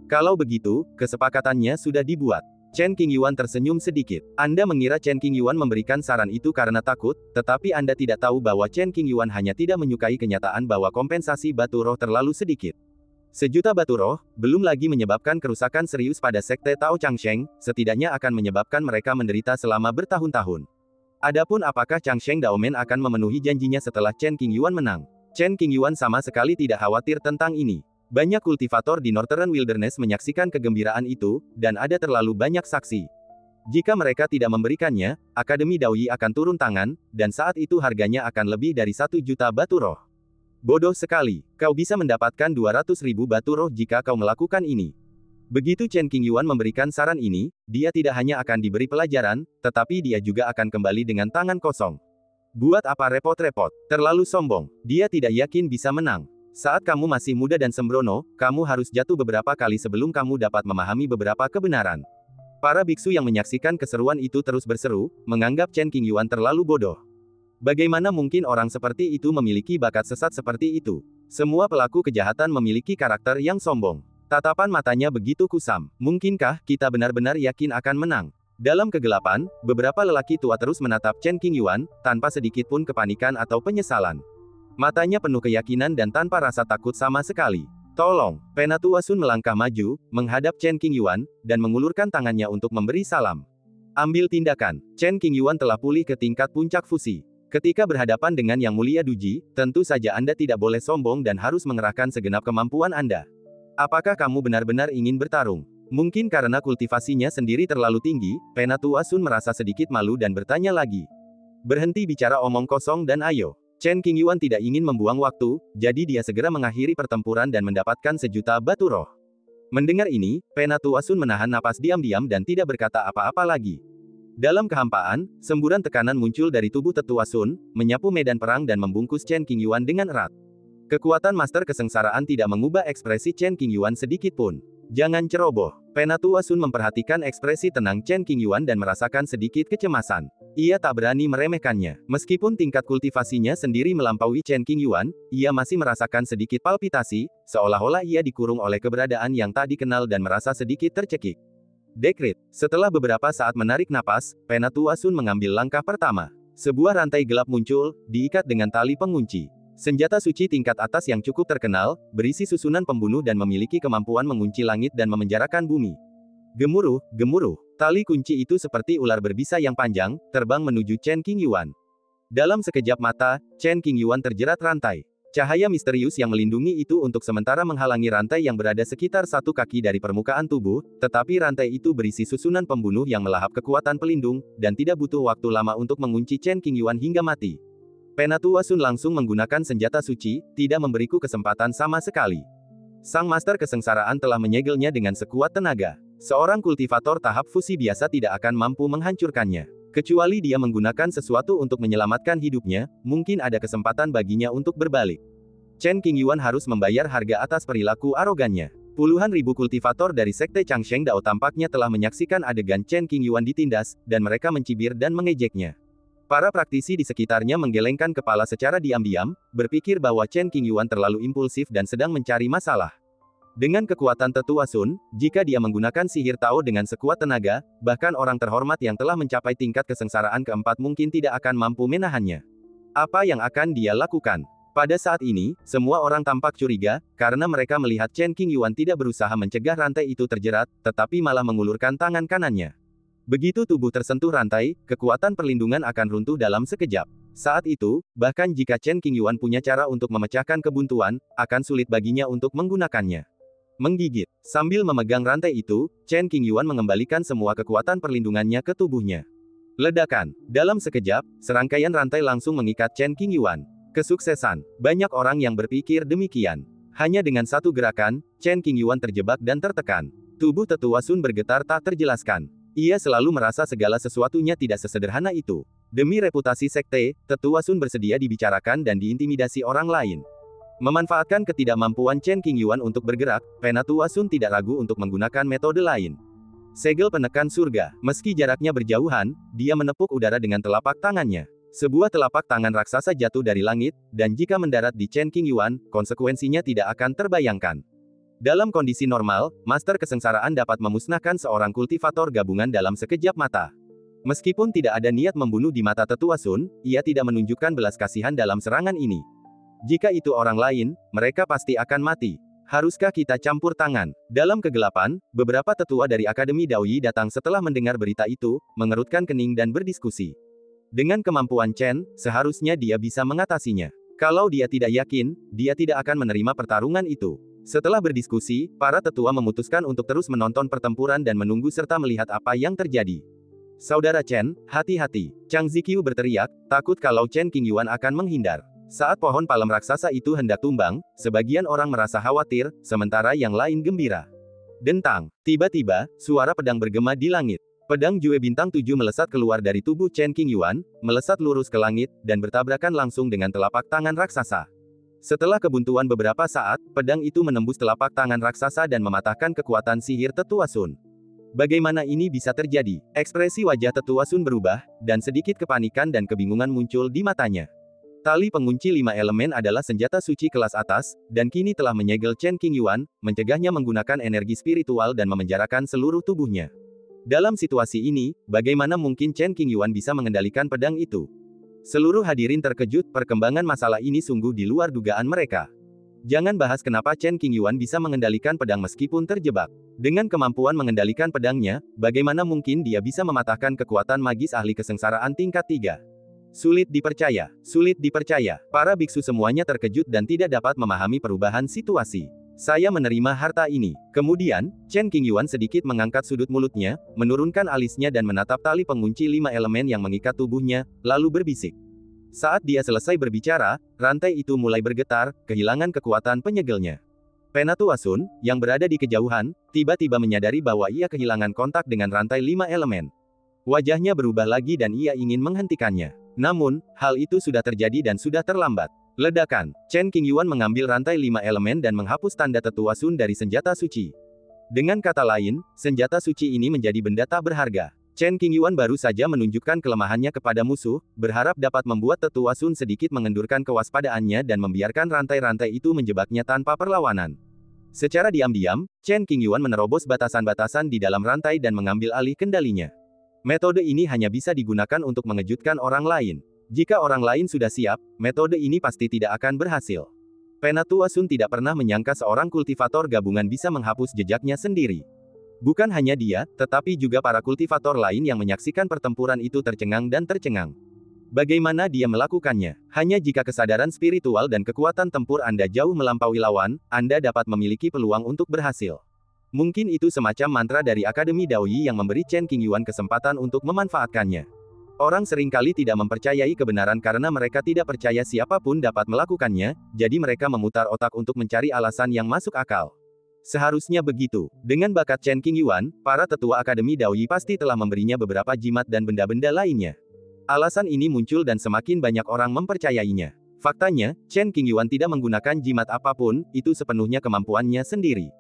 Kalau begitu, kesepakatannya sudah dibuat. Chen Qingyuan tersenyum sedikit. Anda mengira Chen Qingyuan memberikan saran itu karena takut, tetapi Anda tidak tahu bahwa Chen Qingyuan hanya tidak menyukai kenyataan bahwa kompensasi batu roh terlalu sedikit. 1 juta batu roh, belum lagi menyebabkan kerusakan serius pada Sekte Tao Changsheng, setidaknya akan menyebabkan mereka menderita selama bertahun-tahun. Adapun apakah Changsheng Daomen akan memenuhi janjinya setelah Chen Qingyuan menang? Chen Qingyuan sama sekali tidak khawatir tentang ini. Banyak kultivator di Northern Wilderness menyaksikan kegembiraan itu, dan ada terlalu banyak saksi. Jika mereka tidak memberikannya, Akademi Daoyi akan turun tangan, dan saat itu harganya akan lebih dari 1 juta batu roh. Bodoh sekali, kau bisa mendapatkan 200.000 batu roh jika kau melakukan ini. Begitu Chen Qingyuan memberikan saran ini, dia tidak hanya akan diberi pelajaran, tetapi dia juga akan kembali dengan tangan kosong. Buat apa repot-repot? Terlalu sombong. Dia tidak yakin bisa menang. Saat kamu masih muda dan sembrono, kamu harus jatuh beberapa kali sebelum kamu dapat memahami beberapa kebenaran. Para biksu yang menyaksikan keseruan itu terus berseru, menganggap Chen Qingyuan terlalu bodoh. Bagaimana mungkin orang seperti itu memiliki bakat sesat seperti itu? Semua pelaku kejahatan memiliki karakter yang sombong. Tatapan matanya begitu kusam. Mungkinkah kita benar-benar yakin akan menang? Dalam kegelapan, beberapa lelaki tua terus menatap Chen Qingyuan, tanpa sedikit pun kepanikan atau penyesalan. Matanya penuh keyakinan dan tanpa rasa takut sama sekali. Tolong, Penatua Sun melangkah maju, menghadap Chen Qingyuan, dan mengulurkan tangannya untuk memberi salam. Ambil tindakan. Chen Qingyuan telah pulih ke tingkat puncak fusi. Ketika berhadapan dengan Yang Mulia Duji, tentu saja Anda tidak boleh sombong dan harus mengerahkan segenap kemampuan Anda. Apakah kamu benar-benar ingin bertarung? Mungkin karena kultivasinya sendiri terlalu tinggi, Penatua Sun merasa sedikit malu dan bertanya lagi. Berhenti bicara omong kosong dan ayo. Chen Qingyuan tidak ingin membuang waktu, jadi dia segera mengakhiri pertempuran dan mendapatkan 1 juta batu roh. Mendengar ini, Penatua Sun menahan napas diam-diam dan tidak berkata apa-apa lagi. Dalam kehampaan, semburan tekanan muncul dari tubuh Tetua Sun, menyapu medan perang dan membungkus Chen Qingyuan dengan erat. Kekuatan Master Kesengsaraan tidak mengubah ekspresi Chen Qingyuan sedikit pun. Jangan ceroboh. Penatua Sun memperhatikan ekspresi tenang Chen Qingyuan dan merasakan sedikit kecemasan. Ia tak berani meremehkannya. Meskipun tingkat kultivasinya sendiri melampaui Chen Qingyuan, ia masih merasakan sedikit palpitasi, seolah-olah ia dikurung oleh keberadaan yang tak dikenal dan merasa sedikit tercekik. Dekrit. Setelah beberapa saat menarik napas, Penatua Sun mengambil langkah pertama. Sebuah rantai gelap muncul, diikat dengan tali pengunci. Senjata suci tingkat atas yang cukup terkenal, berisi susunan pembunuh dan memiliki kemampuan mengunci langit dan memenjarakan bumi. Gemuruh, gemuruh. Tali kunci itu seperti ular berbisa yang panjang, terbang menuju Chen Qingyuan. Dalam sekejap mata, Chen Qingyuan terjerat rantai. Cahaya misterius yang melindungi itu untuk sementara menghalangi rantai yang berada sekitar 1 kaki dari permukaan tubuh, tetapi rantai itu berisi susunan pembunuh yang melahap kekuatan pelindung, dan tidak butuh waktu lama untuk mengunci Chen Qingyuan hingga mati. Penatua Sun langsung menggunakan senjata suci, tidak memberiku kesempatan sama sekali. Sang Master Kesengsaraan telah menyegelnya dengan sekuat tenaga. Seorang kultivator tahap fusi biasa tidak akan mampu menghancurkannya. Kecuali dia menggunakan sesuatu untuk menyelamatkan hidupnya, mungkin ada kesempatan baginya untuk berbalik. Chen Qingyuan harus membayar harga atas perilaku arogannya. Puluhan ribu kultivator dari Sekte Changsheng Dao tampaknya telah menyaksikan adegan Chen Qingyuan ditindas, dan mereka mencibir dan mengejeknya. Para praktisi di sekitarnya menggelengkan kepala secara diam-diam, berpikir bahwa Chen Qingyuan terlalu impulsif dan sedang mencari masalah. Dengan kekuatan Tetua Sun, jika dia menggunakan sihir Tao dengan sekuat tenaga, bahkan orang terhormat yang telah mencapai tingkat kesengsaraan keempat mungkin tidak akan mampu menahannya. Apa yang akan dia lakukan? Pada saat ini, semua orang tampak curiga, karena mereka melihat Chen Qingyuan tidak berusaha mencegah rantai itu terjerat, tetapi malah mengulurkan tangan kanannya. Begitu tubuh tersentuh rantai, kekuatan perlindungan akan runtuh dalam sekejap. Saat itu, bahkan jika Chen Qingyuan punya cara untuk memecahkan kebuntuan, akan sulit baginya untuk menggunakannya. Menggigit. Sambil memegang rantai itu, Chen Qingyuan mengembalikan semua kekuatan perlindungannya ke tubuhnya. Ledakan. Dalam sekejap, serangkaian rantai langsung mengikat Chen Qingyuan. Kesuksesan. Banyak orang yang berpikir demikian. Hanya dengan satu gerakan, Chen Qingyuan terjebak dan tertekan. Tubuh Tetua Sun bergetar tak terjelaskan. Ia selalu merasa segala sesuatunya tidak sesederhana itu. Demi reputasi sekte, Tetua Sun bersedia dibicarakan dan diintimidasi orang lain. Memanfaatkan ketidakmampuan Chen Qingyuan untuk bergerak, Penatua Sun tidak ragu untuk menggunakan metode lain. Segel penekan surga. Meski jaraknya berjauhan, dia menepuk udara dengan telapak tangannya. Sebuah telapak tangan raksasa jatuh dari langit, dan jika mendarat di Chen Qingyuan, konsekuensinya tidak akan terbayangkan. Dalam kondisi normal, Master Kesengsaraan dapat memusnahkan seorang kultivator gabungan dalam sekejap mata. Meskipun tidak ada niat membunuh di mata Tetua Sun, ia tidak menunjukkan belas kasihan dalam serangan ini. Jika itu orang lain, mereka pasti akan mati. Haruskah kita campur tangan? Dalam kegelapan, beberapa tetua dari Akademi Daoyi datang setelah mendengar berita itu, mengerutkan kening dan berdiskusi. Dengan kemampuan Chen, seharusnya dia bisa mengatasinya. Kalau dia tidak yakin, dia tidak akan menerima pertarungan itu. Setelah berdiskusi, para tetua memutuskan untuk terus menonton pertempuran dan menunggu serta melihat apa yang terjadi. Saudara Chen, hati-hati. Chang Ziqiu berteriak, takut kalau Chen Qingyuan akan menghindar. Saat pohon palem raksasa itu hendak tumbang, sebagian orang merasa khawatir, sementara yang lain gembira. Dentang. Tiba-tiba, suara pedang bergema di langit. Pedang Jue Bintang 7 melesat keluar dari tubuh Chen Qingyuan, melesat lurus ke langit, dan bertabrakan langsung dengan telapak tangan raksasa. Setelah kebuntuan beberapa saat, pedang itu menembus telapak tangan raksasa dan mematahkan kekuatan sihir Tetua Sun. Bagaimana ini bisa terjadi? Ekspresi wajah Tetua Sun berubah, dan sedikit kepanikan dan kebingungan muncul di matanya. Tali pengunci 5 elemen adalah senjata suci kelas atas, dan kini telah menyegel Chen Qingyuan, mencegahnya menggunakan energi spiritual dan memenjarakan seluruh tubuhnya. Dalam situasi ini, bagaimana mungkin Chen Qingyuan bisa mengendalikan pedang itu? Seluruh hadirin terkejut, perkembangan masalah ini sungguh di luar dugaan mereka. Jangan bahas kenapa Chen Qingyuan bisa mengendalikan pedang meskipun terjebak. Dengan kemampuan mengendalikan pedangnya, bagaimana mungkin dia bisa mematahkan kekuatan magis ahli kesengsaraan tingkat 3? Sulit dipercaya, sulit dipercaya. Para biksu semuanya terkejut dan tidak dapat memahami perubahan situasi. Saya menerima harta ini. Kemudian, Chen Qingyuan sedikit mengangkat sudut mulutnya, menurunkan alisnya dan menatap tali pengunci 5 elemen yang mengikat tubuhnya, lalu berbisik. Saat dia selesai berbicara, rantai itu mulai bergetar, kehilangan kekuatan penyegelnya. Penatua Sun, yang berada di kejauhan, tiba-tiba menyadari bahwa ia kehilangan kontak dengan rantai 5 elemen. Wajahnya berubah lagi dan ia ingin menghentikannya. Namun, hal itu sudah terjadi dan sudah terlambat. Ledakan. Chen Qingyuan mengambil rantai 5 elemen dan menghapus tanda Tetua Sun dari senjata suci. Dengan kata lain, senjata suci ini menjadi benda tak berharga. Chen Qingyuan baru saja menunjukkan kelemahannya kepada musuh, berharap dapat membuat Tetua Sun sedikit mengendurkan kewaspadaannya dan membiarkan rantai-rantai itu menjebaknya tanpa perlawanan. Secara diam-diam, Chen Qingyuan menerobos batasan-batasan di dalam rantai dan mengambil alih kendalinya. Metode ini hanya bisa digunakan untuk mengejutkan orang lain. Jika orang lain sudah siap, metode ini pasti tidak akan berhasil. Penatua Sun tidak pernah menyangka seorang kultivator gabungan bisa menghapus jejaknya sendiri. Bukan hanya dia, tetapi juga para kultivator lain yang menyaksikan pertempuran itu tercengang dan tercengang. Bagaimana dia melakukannya? Hanya jika kesadaran spiritual dan kekuatan tempur Anda jauh melampaui lawan, Anda dapat memiliki peluang untuk berhasil. Mungkin itu semacam mantra dari Akademi Daoyi yang memberi Chen Qingyuan kesempatan untuk memanfaatkannya. Orang seringkali tidak mempercayai kebenaran karena mereka tidak percaya siapapun dapat melakukannya, jadi mereka memutar otak untuk mencari alasan yang masuk akal. Seharusnya begitu. Dengan bakat Chen Qingyuan, para tetua Akademi Daoyi pasti telah memberinya beberapa jimat dan benda-benda lainnya. Alasan ini muncul dan semakin banyak orang mempercayainya. Faktanya, Chen Qingyuan tidak menggunakan jimat apapun, itu sepenuhnya kemampuannya sendiri.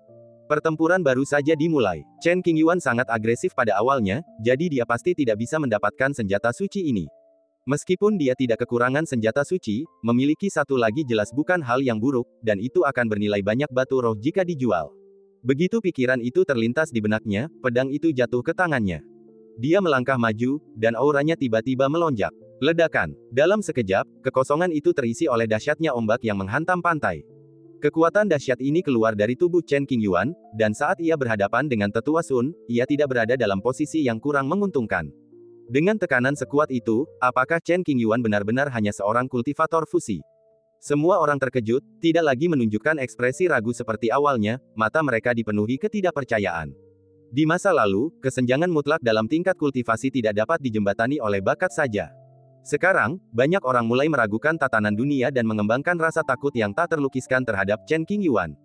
Pertempuran baru saja dimulai. Chen Qingyuan sangat agresif pada awalnya, jadi dia pasti tidak bisa mendapatkan senjata suci ini. Meskipun dia tidak kekurangan senjata suci, memiliki satu lagi jelas bukan hal yang buruk, dan itu akan bernilai banyak batu roh jika dijual. Begitu pikiran itu terlintas di benaknya, pedang itu jatuh ke tangannya. Dia melangkah maju, dan auranya tiba-tiba melonjak. Ledakan. Dalam sekejap, kekosongan itu terisi oleh dahsyatnya ombak yang menghantam pantai. Kekuatan dahsyat ini keluar dari tubuh Chen Qingyuan, dan saat ia berhadapan dengan Tetua Sun, ia tidak berada dalam posisi yang kurang menguntungkan. Dengan tekanan sekuat itu, apakah Chen Qingyuan benar-benar hanya seorang kultivator fusi? Semua orang terkejut, tidak lagi menunjukkan ekspresi ragu seperti awalnya, mata mereka dipenuhi ketidakpercayaan. Di masa lalu, kesenjangan mutlak dalam tingkat kultivasi tidak dapat dijembatani oleh bakat saja. Sekarang, banyak orang mulai meragukan tatanan dunia dan mengembangkan rasa takut yang tak terlukiskan terhadap Chen Qingyuan.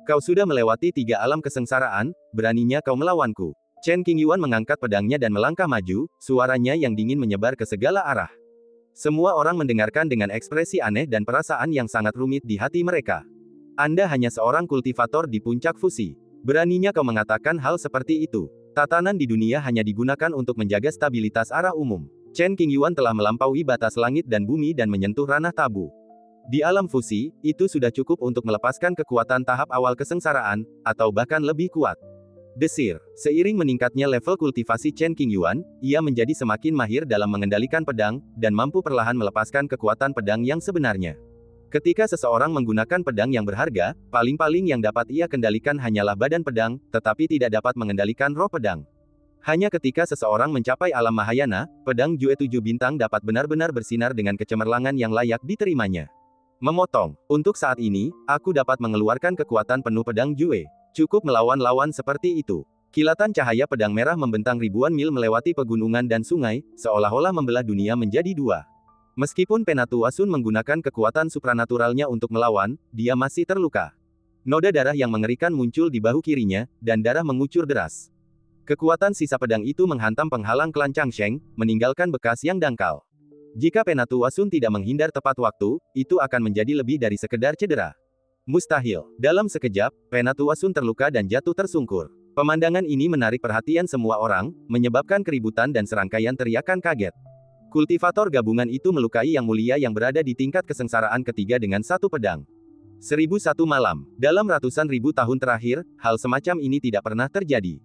Kau sudah melewati 3 alam kesengsaraan, beraninya kau melawanku. Chen Qingyuan mengangkat pedangnya dan melangkah maju, suaranya yang dingin menyebar ke segala arah. Semua orang mendengarkan dengan ekspresi aneh dan perasaan yang sangat rumit di hati mereka. Anda hanya seorang kultivator di puncak fusi. Beraninya kau mengatakan hal seperti itu. Tatanan di dunia hanya digunakan untuk menjaga stabilitas arah umum. Chen Qingyuan telah melampaui batas langit dan bumi dan menyentuh ranah tabu. Di alam fusi, itu sudah cukup untuk melepaskan kekuatan tahap awal kesengsaraan, atau bahkan lebih kuat. Desir. Seiring meningkatnya level kultivasi Chen Qingyuan, ia menjadi semakin mahir dalam mengendalikan pedang, dan mampu perlahan melepaskan kekuatan pedang yang sebenarnya. Ketika seseorang menggunakan pedang yang berharga, paling-paling yang dapat ia kendalikan hanyalah badan pedang, tetapi tidak dapat mengendalikan roh pedang. Hanya ketika seseorang mencapai alam Mahayana, pedang Jue 7 bintang dapat benar-benar bersinar dengan kecemerlangan yang layak diterimanya. Memotong. Untuk saat ini, aku dapat mengeluarkan kekuatan penuh pedang Jue. Cukup melawan lawan seperti itu. Kilatan cahaya pedang merah membentang ribuan mil melewati pegunungan dan sungai, seolah-olah membelah dunia menjadi 2. Meskipun Penatua Sun menggunakan kekuatan supranaturalnya untuk melawan, dia masih terluka. Noda darah yang mengerikan muncul di bahu kirinya, dan darah mengucur deras. Kekuatan sisa pedang itu menghantam penghalang klan Changsheng, meninggalkan bekas yang dangkal. Jika Penatua Sun tidak menghindar tepat waktu, itu akan menjadi lebih dari sekedar cedera. Mustahil. Dalam sekejap, Penatua Sun terluka dan jatuh tersungkur. Pemandangan ini menarik perhatian semua orang, menyebabkan keributan dan serangkaian teriakan kaget. Kultivator gabungan itu melukai yang mulia yang berada di tingkat kesengsaraan ketiga dengan satu pedang. 1001 malam. Dalam ratusan ribu tahun terakhir, hal semacam ini tidak pernah terjadi.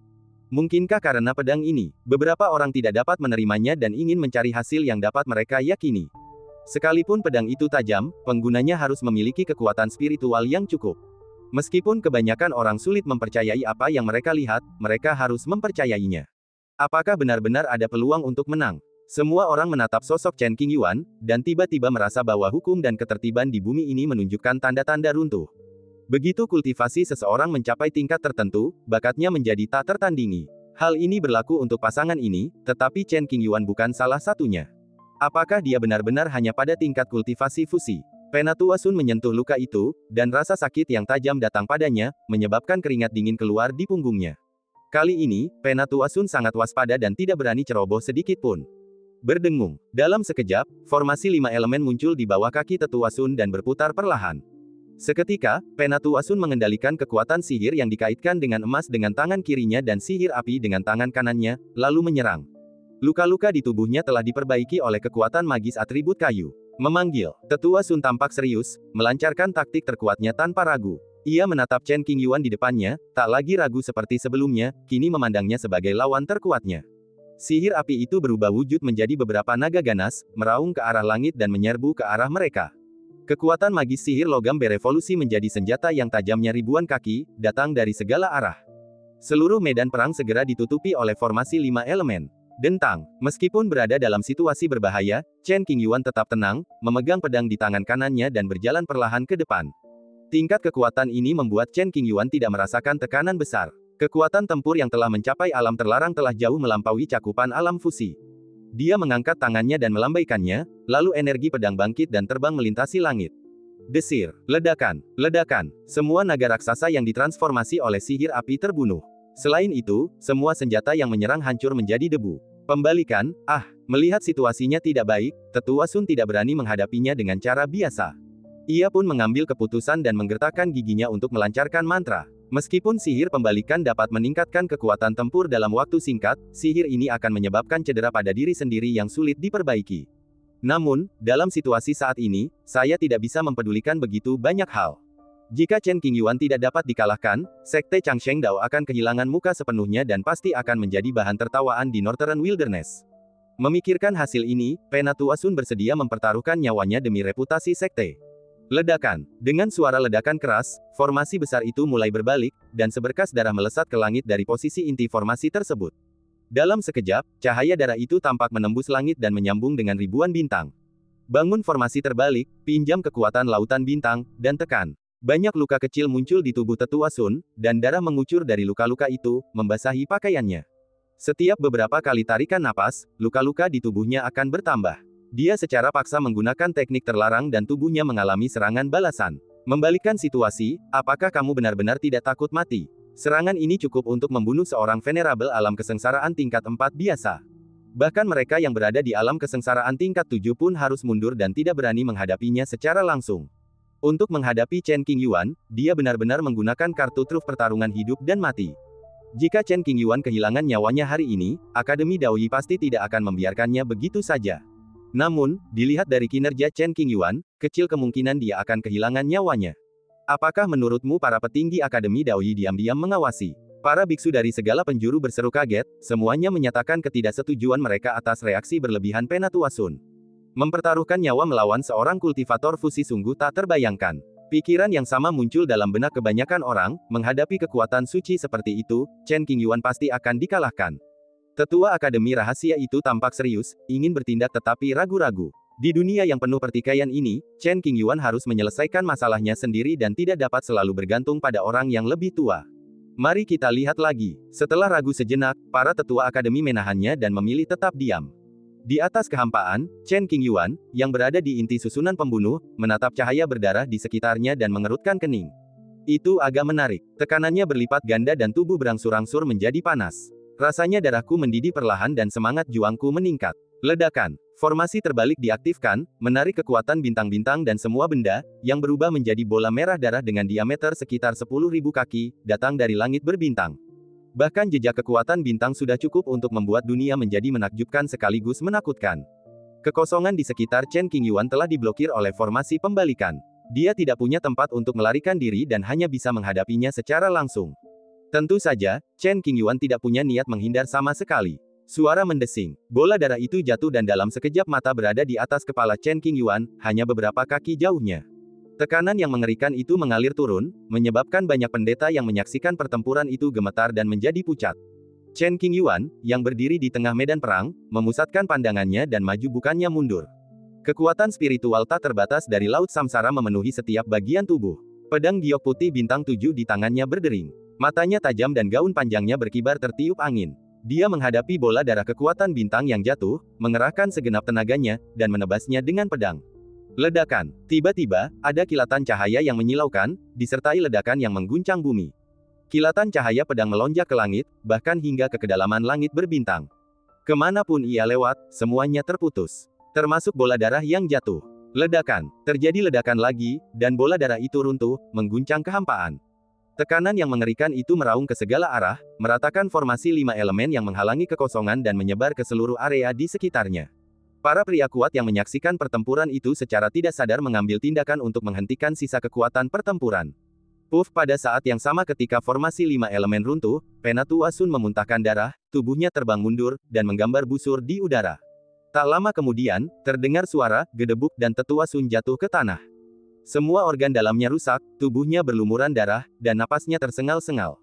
Mungkinkah karena pedang ini, beberapa orang tidak dapat menerimanya dan ingin mencari hasil yang dapat mereka yakini. Sekalipun pedang itu tajam, penggunanya harus memiliki kekuatan spiritual yang cukup. Meskipun kebanyakan orang sulit mempercayai apa yang mereka lihat, mereka harus mempercayainya. Apakah benar-benar ada peluang untuk menang? Semua orang menatap sosok Chen Qingyuan, dan tiba-tiba merasa bahwa hukum dan ketertiban di bumi ini menunjukkan tanda-tanda runtuh. Begitu kultivasi seseorang mencapai tingkat tertentu, bakatnya menjadi tak tertandingi. Hal ini berlaku untuk pasangan ini, tetapi Chen Qingyuan bukan salah satunya. Apakah dia benar-benar hanya pada tingkat kultivasi fusi? Penatua Sun menyentuh luka itu, dan rasa sakit yang tajam datang padanya, menyebabkan keringat dingin keluar di punggungnya. Kali ini, Penatua Sun sangat waspada dan tidak berani ceroboh sedikit pun. Berdengung. Dalam sekejap, formasi 5 elemen muncul di bawah kaki Tetua Sun dan berputar perlahan. Seketika, Penatua Sun mengendalikan kekuatan sihir yang dikaitkan dengan emas dengan tangan kirinya dan sihir api dengan tangan kanannya, lalu menyerang. Luka-luka di tubuhnya telah diperbaiki oleh kekuatan magis atribut kayu. Memanggil. Tetua Sun tampak serius, melancarkan taktik terkuatnya tanpa ragu. Ia menatap Chen Qingyuan di depannya, tak lagi ragu seperti sebelumnya, kini memandangnya sebagai lawan terkuatnya. Sihir api itu berubah wujud menjadi beberapa naga ganas, meraung ke arah langit dan menyerbu ke arah mereka. Kekuatan magis sihir logam berevolusi menjadi senjata yang tajamnya ribuan kaki, datang dari segala arah. Seluruh medan perang segera ditutupi oleh formasi 5 elemen. Dentang. Meskipun berada dalam situasi berbahaya, Chen Qingyuan tetap tenang, memegang pedang di tangan kanannya dan berjalan perlahan ke depan. Tingkat kekuatan ini membuat Chen Qingyuan tidak merasakan tekanan besar. Kekuatan tempur yang telah mencapai alam terlarang telah jauh melampaui cakupan alam fusi. Dia mengangkat tangannya dan melambaikannya, lalu energi pedang bangkit dan terbang melintasi langit. Desir. Ledakan. Ledakan. Semua naga raksasa yang ditransformasi oleh sihir api terbunuh. Selain itu, semua senjata yang menyerang hancur menjadi debu. Pembalikan. Melihat situasinya tidak baik, Tetua Sun tidak berani menghadapinya dengan cara biasa. Ia pun mengambil keputusan dan menggertakkan giginya untuk melancarkan mantra. Meskipun sihir pembalikan dapat meningkatkan kekuatan tempur dalam waktu singkat, sihir ini akan menyebabkan cedera pada diri sendiri yang sulit diperbaiki. Namun, dalam situasi saat ini, saya tidak bisa mempedulikan begitu banyak hal. Jika Chen Qingyuan tidak dapat dikalahkan, Sekte Changsheng Dao akan kehilangan muka sepenuhnya dan pasti akan menjadi bahan tertawaan di Northern Wilderness. Memikirkan hasil ini, Penatua Sun bersedia mempertaruhkan nyawanya demi reputasi sekte. Ledakan. Dengan suara ledakan keras, formasi besar itu mulai berbalik, dan seberkas darah melesat ke langit dari posisi inti formasi tersebut. Dalam sekejap, cahaya darah itu tampak menembus langit dan menyambung dengan ribuan bintang. Bangun formasi terbalik, pinjam kekuatan lautan bintang, dan tekan. Banyak luka kecil muncul di tubuh Tetua Sun, dan darah mengucur dari luka-luka itu, membasahi pakaiannya. Setiap beberapa kali tarikan napas, luka-luka di tubuhnya akan bertambah. Dia secara paksa menggunakan teknik terlarang dan tubuhnya mengalami serangan balasan. Membalikkan situasi, apakah kamu benar-benar tidak takut mati? Serangan ini cukup untuk membunuh seorang venerabel alam kesengsaraan tingkat 4 biasa. Bahkan mereka yang berada di alam kesengsaraan tingkat 7 pun harus mundur dan tidak berani menghadapinya secara langsung. Untuk menghadapi Chen Qingyuan, dia benar-benar menggunakan kartu truf pertarungan hidup dan mati. Jika Chen Qingyuan kehilangan nyawanya hari ini, Akademi Daoyi pasti tidak akan membiarkannya begitu saja. Namun, dilihat dari kinerja Chen Qingyuan, kecil kemungkinan dia akan kehilangan nyawanya. Apakah menurutmu para petinggi Akademi Daoyi diam-diam mengawasi? Para biksu dari segala penjuru berseru kaget, semuanya menyatakan ketidaksetujuan mereka atas reaksi berlebihan Penatua Sun. Mempertaruhkan nyawa melawan seorang kultivator fusi sungguh tak terbayangkan. Pikiran yang sama muncul dalam benak kebanyakan orang, menghadapi kekuatan suci seperti itu, Chen Qingyuan pasti akan dikalahkan. Tetua Akademi Rahasia itu tampak serius, ingin bertindak tetapi ragu-ragu. Di dunia yang penuh pertikaian ini, Chen Qingyuan harus menyelesaikan masalahnya sendiri dan tidak dapat selalu bergantung pada orang yang lebih tua. Mari kita lihat lagi. Setelah ragu sejenak, para tetua Akademi menahannya dan memilih tetap diam. Di atas kehampaan, Chen Qingyuan, yang berada di inti susunan pembunuh, menatap cahaya berdarah di sekitarnya dan mengerutkan kening. Itu agak menarik. Tekanannya berlipat ganda dan tubuh berangsur-angsur menjadi panas. Rasanya darahku mendidih perlahan dan semangat juangku meningkat. Ledakan. Formasi terbalik diaktifkan, menarik kekuatan bintang-bintang dan semua benda, yang berubah menjadi bola merah darah dengan diameter sekitar 10.000 kaki, datang dari langit berbintang. Bahkan jejak kekuatan bintang sudah cukup untuk membuat dunia menjadi menakjubkan sekaligus menakutkan. Kekosongan di sekitar Chen Qingyuan telah diblokir oleh formasi pembalikan. Dia tidak punya tempat untuk melarikan diri dan hanya bisa menghadapinya secara langsung. Tentu saja, Chen Qingyuan tidak punya niat menghindar sama sekali. Suara mendesing. Bola darah itu jatuh dan dalam sekejap mata berada di atas kepala Chen Qingyuan, hanya beberapa kaki jauhnya. Tekanan yang mengerikan itu mengalir turun, menyebabkan banyak pendeta yang menyaksikan pertempuran itu gemetar dan menjadi pucat. Chen Qingyuan, yang berdiri di tengah medan perang, memusatkan pandangannya dan maju bukannya mundur. Kekuatan spiritual tak terbatas dari Laut Samsara memenuhi setiap bagian tubuh. Pedang giok putih bintang 7 di tangannya berdering. Matanya tajam dan gaun panjangnya berkibar tertiup angin. Dia menghadapi bola darah kekuatan bintang yang jatuh, mengerahkan segenap tenaganya, dan menebasnya dengan pedang. Ledakan. Tiba-tiba, ada kilatan cahaya yang menyilaukan, disertai ledakan yang mengguncang bumi. Kilatan cahaya pedang melonjak ke langit, bahkan hingga ke kedalaman langit berbintang. Kemanapun ia lewat, semuanya terputus. Termasuk bola darah yang jatuh. Ledakan. Terjadi ledakan lagi, dan bola darah itu runtuh, mengguncang kehampaan. Tekanan yang mengerikan itu meraung ke segala arah, meratakan formasi 5 elemen yang menghalangi kekosongan dan menyebar ke seluruh area di sekitarnya. Para pria kuat yang menyaksikan pertempuran itu secara tidak sadar mengambil tindakan untuk menghentikan sisa kekuatan pertempuran. Puff, pada saat yang sama ketika formasi 5 elemen runtuh, Penatua Sun memuntahkan darah, tubuhnya terbang mundur, dan menggambar busur di udara. Tak lama kemudian, terdengar suara, gedebuk dan Tetua Sun jatuh ke tanah. Semua organ dalamnya rusak, tubuhnya berlumuran darah, dan napasnya tersengal-sengal.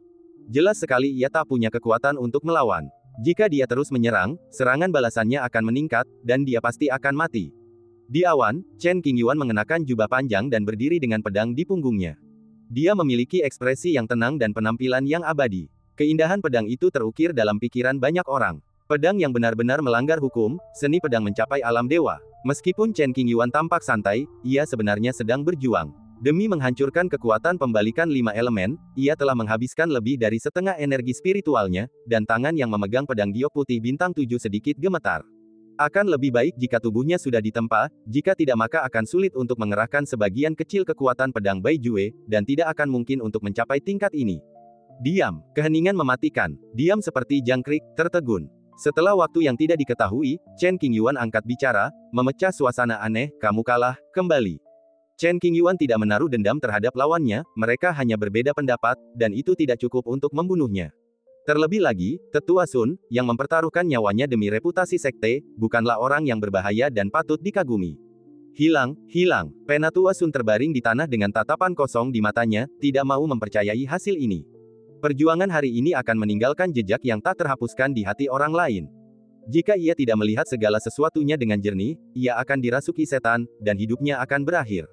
Jelas sekali ia tak punya kekuatan untuk melawan. Jika dia terus menyerang, serangan balasannya akan meningkat, dan dia pasti akan mati. Di awan, Chen Qingyuan mengenakan jubah panjang dan berdiri dengan pedang di punggungnya. Dia memiliki ekspresi yang tenang dan penampilan yang abadi. Keindahan pedang itu terukir dalam pikiran banyak orang. Pedang yang benar-benar melanggar hukum, seni pedang mencapai alam dewa. Meskipun Chen Qingyuan tampak santai, ia sebenarnya sedang berjuang. Demi menghancurkan kekuatan pembalikan 5 elemen, ia telah menghabiskan lebih dari setengah energi spiritualnya, dan tangan yang memegang pedang giok putih bintang 7 sedikit gemetar. Akan lebih baik jika tubuhnya sudah ditempa, jika tidak maka akan sulit untuk mengerahkan sebagian kecil kekuatan pedang Bai Jue, dan tidak akan mungkin untuk mencapai tingkat ini. Diam. Keheningan mematikan. Diam seperti jangkrik, tertegun. Setelah waktu yang tidak diketahui, Chen Qingyuan angkat bicara, memecah suasana aneh, kamu kalah, kembali. Chen Qingyuan tidak menaruh dendam terhadap lawannya, mereka hanya berbeda pendapat, dan itu tidak cukup untuk membunuhnya. Terlebih lagi, Tetua Sun, yang mempertaruhkan nyawanya demi reputasi sekte, bukanlah orang yang berbahaya dan patut dikagumi. Hilang, hilang. Penatua Sun terbaring di tanah dengan tatapan kosong di matanya, tidak mau mempercayai hasil ini. Perjuangan hari ini akan meninggalkan jejak yang tak terhapuskan di hati orang lain. Jika ia tidak melihat segala sesuatunya dengan jernih, ia akan dirasuki setan, dan hidupnya akan berakhir.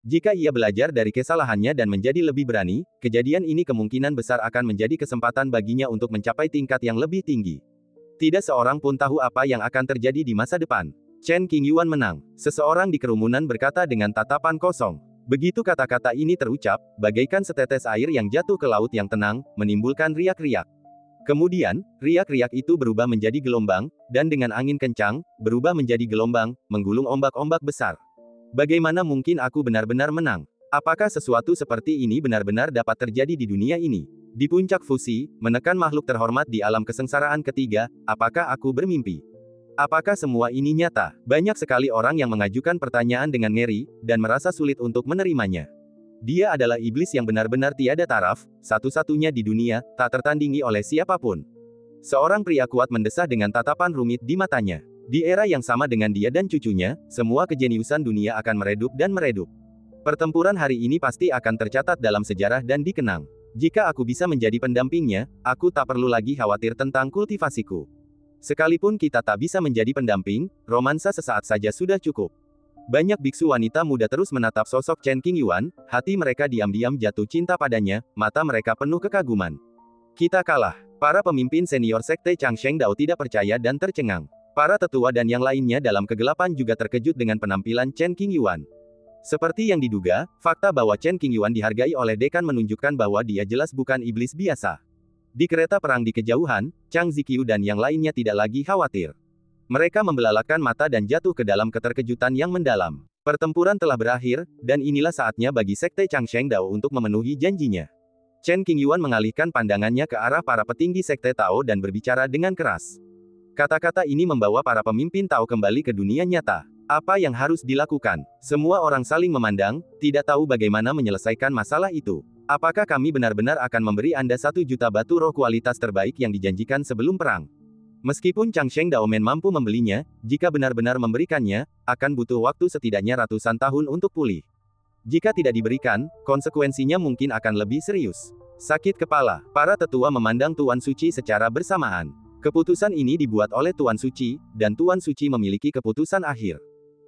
Jika ia belajar dari kesalahannya dan menjadi lebih berani, kejadian ini kemungkinan besar akan menjadi kesempatan baginya untuk mencapai tingkat yang lebih tinggi. Tidak seorang pun tahu apa yang akan terjadi di masa depan. Chen Qingyuan menang. Seseorang di kerumunan berkata dengan tatapan kosong. Begitu kata-kata ini terucap, bagaikan setetes air yang jatuh ke laut yang tenang, menimbulkan riak-riak. Kemudian, riak-riak itu berubah menjadi gelombang, dan dengan angin kencang, berubah menjadi gelombang, menggulung ombak-ombak besar. Bagaimana mungkin aku benar-benar menang? Apakah sesuatu seperti ini benar-benar dapat terjadi di dunia ini? Di puncak fusi, menekan makhluk terhormat di alam kesengsaraan ketiga, apakah aku bermimpi? Apakah semua ini nyata? Banyak sekali orang yang mengajukan pertanyaan dengan ngeri, dan merasa sulit untuk menerimanya. Dia adalah iblis yang benar-benar tiada taraf, satu-satunya di dunia, tak tertandingi oleh siapapun. Seorang pria kuat mendesah dengan tatapan rumit di matanya. Di era yang sama dengan dia dan cucunya, semua kejeniusan dunia akan meredup dan meredup. Pertempuran hari ini pasti akan tercatat dalam sejarah dan dikenang. Jika aku bisa menjadi pendampingnya, aku tak perlu lagi khawatir tentang kultivasiku. Sekalipun kita tak bisa menjadi pendamping, romansa sesaat saja sudah cukup. Banyak biksu wanita muda terus menatap sosok Chen Qingyuan, hati mereka diam-diam jatuh cinta padanya, mata mereka penuh kekaguman. Kita kalah. Para pemimpin senior sekte Changsheng Dao tidak percaya dan tercengang. Para tetua dan yang lainnya dalam kegelapan juga terkejut dengan penampilan Chen Qingyuan. Seperti yang diduga, fakta bahwa Chen Qingyuan dihargai oleh dekan menunjukkan bahwa dia jelas bukan iblis biasa. Di kereta perang di kejauhan, Chang Ziqiu dan yang lainnya tidak lagi khawatir. Mereka membelalakan mata dan jatuh ke dalam keterkejutan yang mendalam. Pertempuran telah berakhir, dan inilah saatnya bagi sekte Changsheng Dao untuk memenuhi janjinya. Chen Qingyuan mengalihkan pandangannya ke arah para petinggi sekte Tao dan berbicara dengan keras. Kata-kata ini membawa para pemimpin Tao kembali ke dunia nyata. Apa yang harus dilakukan? Semua orang saling memandang, tidak tahu bagaimana menyelesaikan masalah itu. Apakah kami benar-benar akan memberi Anda 1 juta batu roh kualitas terbaik yang dijanjikan sebelum perang? Meskipun Changsheng Daomen mampu membelinya, jika benar-benar memberikannya, akan butuh waktu setidaknya ratusan tahun untuk pulih. Jika tidak diberikan, konsekuensinya mungkin akan lebih serius. Sakit kepala, para tetua memandang Tuan Suci secara bersamaan. Keputusan ini dibuat oleh Tuan Suci, dan Tuan Suci memiliki keputusan akhir.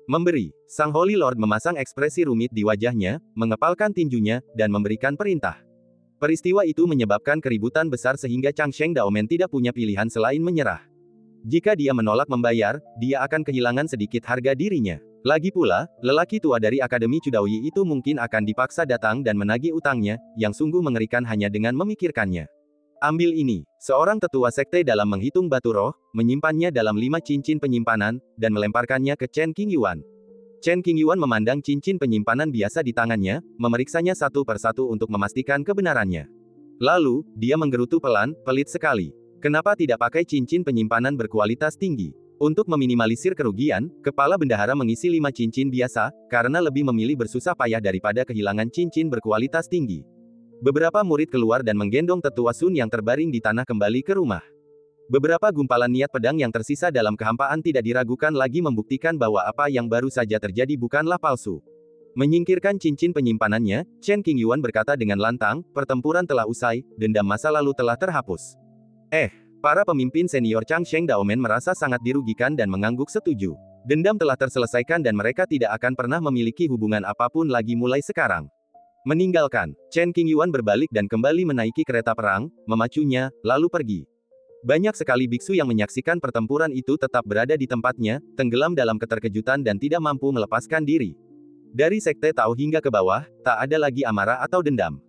Memberi. Sang Holy Lord memasang ekspresi rumit di wajahnya, mengepalkan tinjunya, dan memberikan perintah. Peristiwa itu menyebabkan keributan besar sehingga Changsheng Daomen tidak punya pilihan selain menyerah. Jika dia menolak membayar, dia akan kehilangan sedikit harga dirinya. Lagi pula, lelaki tua dari Akademi Chudaoyi itu mungkin akan dipaksa datang dan menagih utangnya, yang sungguh mengerikan hanya dengan memikirkannya. Ambil ini. Seorang tetua sekte dalam menghitung batu roh, menyimpannya dalam 5 cincin penyimpanan, dan melemparkannya ke Chen Qingyuan. Chen Qingyuan memandang cincin penyimpanan biasa di tangannya, memeriksanya satu persatu untuk memastikan kebenarannya. Lalu, dia menggerutu pelan, pelit sekali. Kenapa tidak pakai cincin penyimpanan berkualitas tinggi? Untuk meminimalisir kerugian, kepala bendahara mengisi 5 cincin biasa, karena lebih memilih bersusah payah daripada kehilangan cincin berkualitas tinggi. Beberapa murid keluar dan menggendong tetua Sun yang terbaring di tanah kembali ke rumah. Beberapa gumpalan niat pedang yang tersisa dalam kehampaan tidak diragukan lagi membuktikan bahwa apa yang baru saja terjadi bukanlah palsu. Menyingkirkan cincin penyimpanannya, Chen Qingyuan berkata dengan lantang, pertempuran telah usai, dendam masa lalu telah terhapus. Para pemimpin senior Changsheng Daomen merasa sangat dirugikan dan mengangguk setuju. Dendam telah terselesaikan dan mereka tidak akan pernah memiliki hubungan apapun lagi mulai sekarang. Meninggalkan, Chen Qingyuan berbalik dan kembali menaiki kereta perang, memacunya, lalu pergi. Banyak sekali biksu yang menyaksikan pertempuran itu tetap berada di tempatnya, tenggelam dalam keterkejutan dan tidak mampu melepaskan diri. Dari sekte Tao hingga ke bawah, tak ada lagi amarah atau dendam.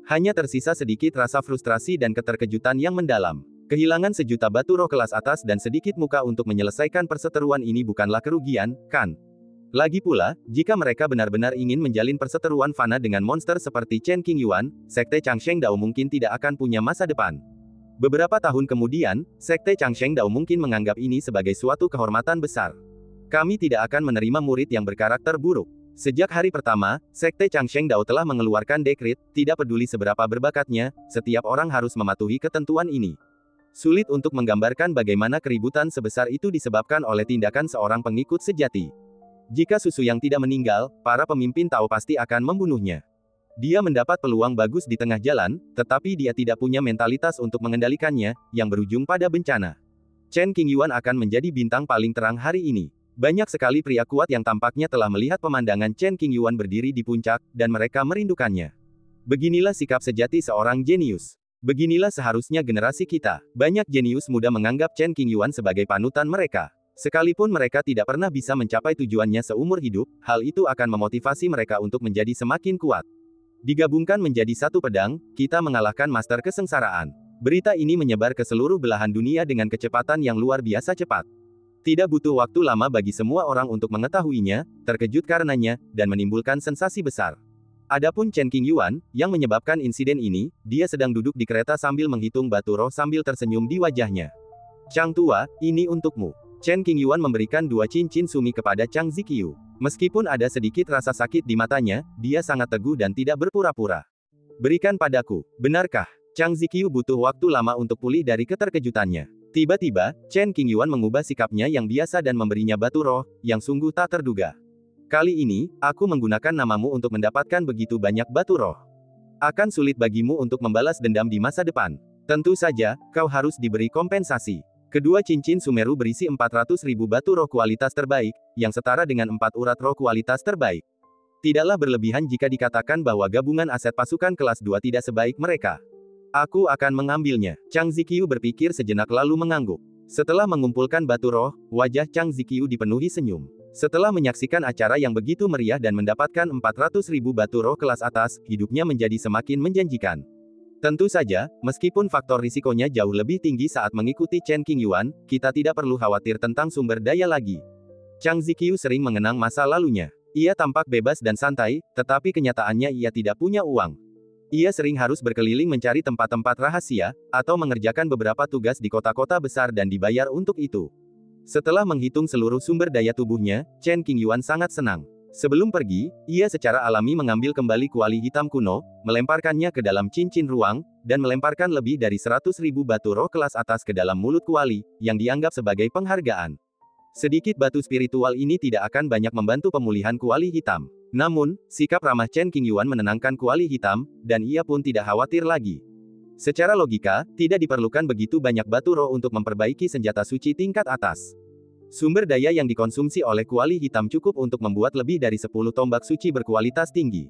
Hanya tersisa sedikit rasa frustrasi dan keterkejutan yang mendalam. Kehilangan 1 juta batu roh kelas atas dan sedikit muka untuk menyelesaikan perseteruan ini bukanlah kerugian, kan? Lagi pula, jika mereka benar-benar ingin menjalin perseteruan fana dengan monster seperti Chen Qingyuan, sekte Changsheng Dao mungkin tidak akan punya masa depan. Beberapa tahun kemudian, sekte Changsheng Dao mungkin menganggap ini sebagai suatu kehormatan besar. Kami tidak akan menerima murid yang berkarakter buruk. Sejak hari pertama, Sekte Changsheng Dao telah mengeluarkan dekret, tidak peduli seberapa berbakatnya, setiap orang harus mematuhi ketentuan ini. Sulit untuk menggambarkan bagaimana keributan sebesar itu disebabkan oleh tindakan seorang pengikut sejati. Jika Susuyang tidak meninggal, para pemimpin Tao pasti akan membunuhnya. Dia mendapat peluang bagus di tengah jalan, tetapi dia tidak punya mentalitas untuk mengendalikannya, yang berujung pada bencana. Chen Qingyuan akan menjadi bintang paling terang hari ini. Banyak sekali pria kuat yang tampaknya telah melihat pemandangan Chen Qingyuan berdiri di puncak, dan mereka merindukannya. Beginilah sikap sejati seorang jenius. Beginilah seharusnya generasi kita. Banyak jenius muda menganggap Chen Qingyuan sebagai panutan mereka. Sekalipun mereka tidak pernah bisa mencapai tujuannya seumur hidup, hal itu akan memotivasi mereka untuk menjadi semakin kuat. Digabungkan menjadi satu pedang, kita mengalahkan master kesengsaraan. Berita ini menyebar ke seluruh belahan dunia dengan kecepatan yang luar biasa cepat. Tidak butuh waktu lama bagi semua orang untuk mengetahuinya, terkejut karenanya, dan menimbulkan sensasi besar. Adapun Chen Qingyuan, yang menyebabkan insiden ini, dia sedang duduk di kereta sambil menghitung batu roh sambil tersenyum di wajahnya. Chang Tua, ini untukmu. Chen Qingyuan memberikan 2 cincin sumi kepada Chang Ziqiu. Meskipun ada sedikit rasa sakit di matanya, dia sangat teguh dan tidak berpura-pura. Berikan padaku, benarkah? Chang Ziqiu butuh waktu lama untuk pulih dari keterkejutannya. Tiba-tiba, Chen Qingyuan mengubah sikapnya yang biasa dan memberinya batu roh, yang sungguh tak terduga. Kali ini, aku menggunakan namamu untuk mendapatkan begitu banyak batu roh. Akan sulit bagimu untuk membalas dendam di masa depan. Tentu saja, kau harus diberi kompensasi. Kedua cincin Sumeru berisi 400.000 batu roh kualitas terbaik, yang setara dengan 4 urat roh kualitas terbaik. Tidaklah berlebihan jika dikatakan bahwa gabungan aset pasukan kelas 2 tidak sebaik mereka. Aku akan mengambilnya. Chang Ziqiu berpikir sejenak lalu mengangguk. Setelah mengumpulkan batu roh, wajah Chang Ziqiu dipenuhi senyum. Setelah menyaksikan acara yang begitu meriah dan mendapatkan 400.000 batu roh kelas atas, hidupnya menjadi semakin menjanjikan. Tentu saja, meskipun faktor risikonya jauh lebih tinggi saat mengikuti Chen Qingyuan, kita tidak perlu khawatir tentang sumber daya lagi. Chang Ziqiu sering mengenang masa lalunya. Ia tampak bebas dan santai, tetapi kenyataannya ia tidak punya uang. Ia sering harus berkeliling mencari tempat-tempat rahasia, atau mengerjakan beberapa tugas di kota-kota besar dan dibayar untuk itu. Setelah menghitung seluruh sumber daya tubuhnya, Chen Qingyuan sangat senang. Sebelum pergi, ia secara alami mengambil kembali kuali hitam kuno, melemparkannya ke dalam cincin ruang, dan melemparkan lebih dari 100.000 batu roh kelas atas ke dalam mulut kuali, yang dianggap sebagai penghargaan. Sedikit batu spiritual ini tidak akan banyak membantu pemulihan kuali hitam. Namun, sikap ramah Chen Qingyuan menenangkan kuali hitam, dan ia pun tidak khawatir lagi. Secara logika, tidak diperlukan begitu banyak batu roh untuk memperbaiki senjata suci tingkat atas. Sumber daya yang dikonsumsi oleh kuali hitam cukup untuk membuat lebih dari 10 tombak suci berkualitas tinggi.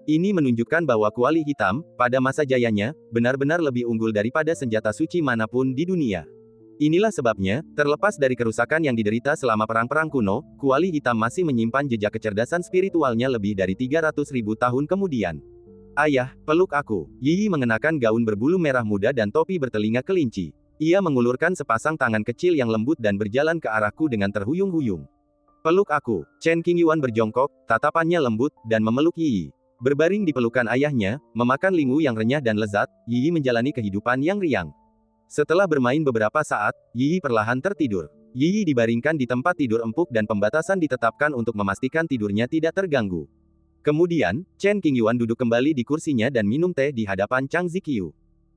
Ini menunjukkan bahwa kuali hitam, pada masa jayanya, benar-benar lebih unggul daripada senjata suci manapun di dunia. Inilah sebabnya, terlepas dari kerusakan yang diderita selama perang-perang kuno, kuali hitam masih menyimpan jejak kecerdasan spiritualnya lebih dari 300.000 tahun kemudian. Ayah, peluk aku. Yi mengenakan gaun berbulu merah muda dan topi bertelinga kelinci. Ia mengulurkan sepasang tangan kecil yang lembut dan berjalan ke arahku dengan terhuyung-huyung. Peluk aku. Chen Qingyuan berjongkok, tatapannya lembut, dan memeluk Yi. Berbaring di pelukan ayahnya, memakan lingu yang renyah dan lezat, Yi menjalani kehidupan yang riang. Setelah bermain beberapa saat, Yi perlahan tertidur. Yi dibaringkan di tempat tidur empuk dan pembatasan ditetapkan untuk memastikan tidurnya tidak terganggu. Kemudian, Chen Qingyuan duduk kembali di kursinya dan minum teh di hadapan Chang Ziqiu.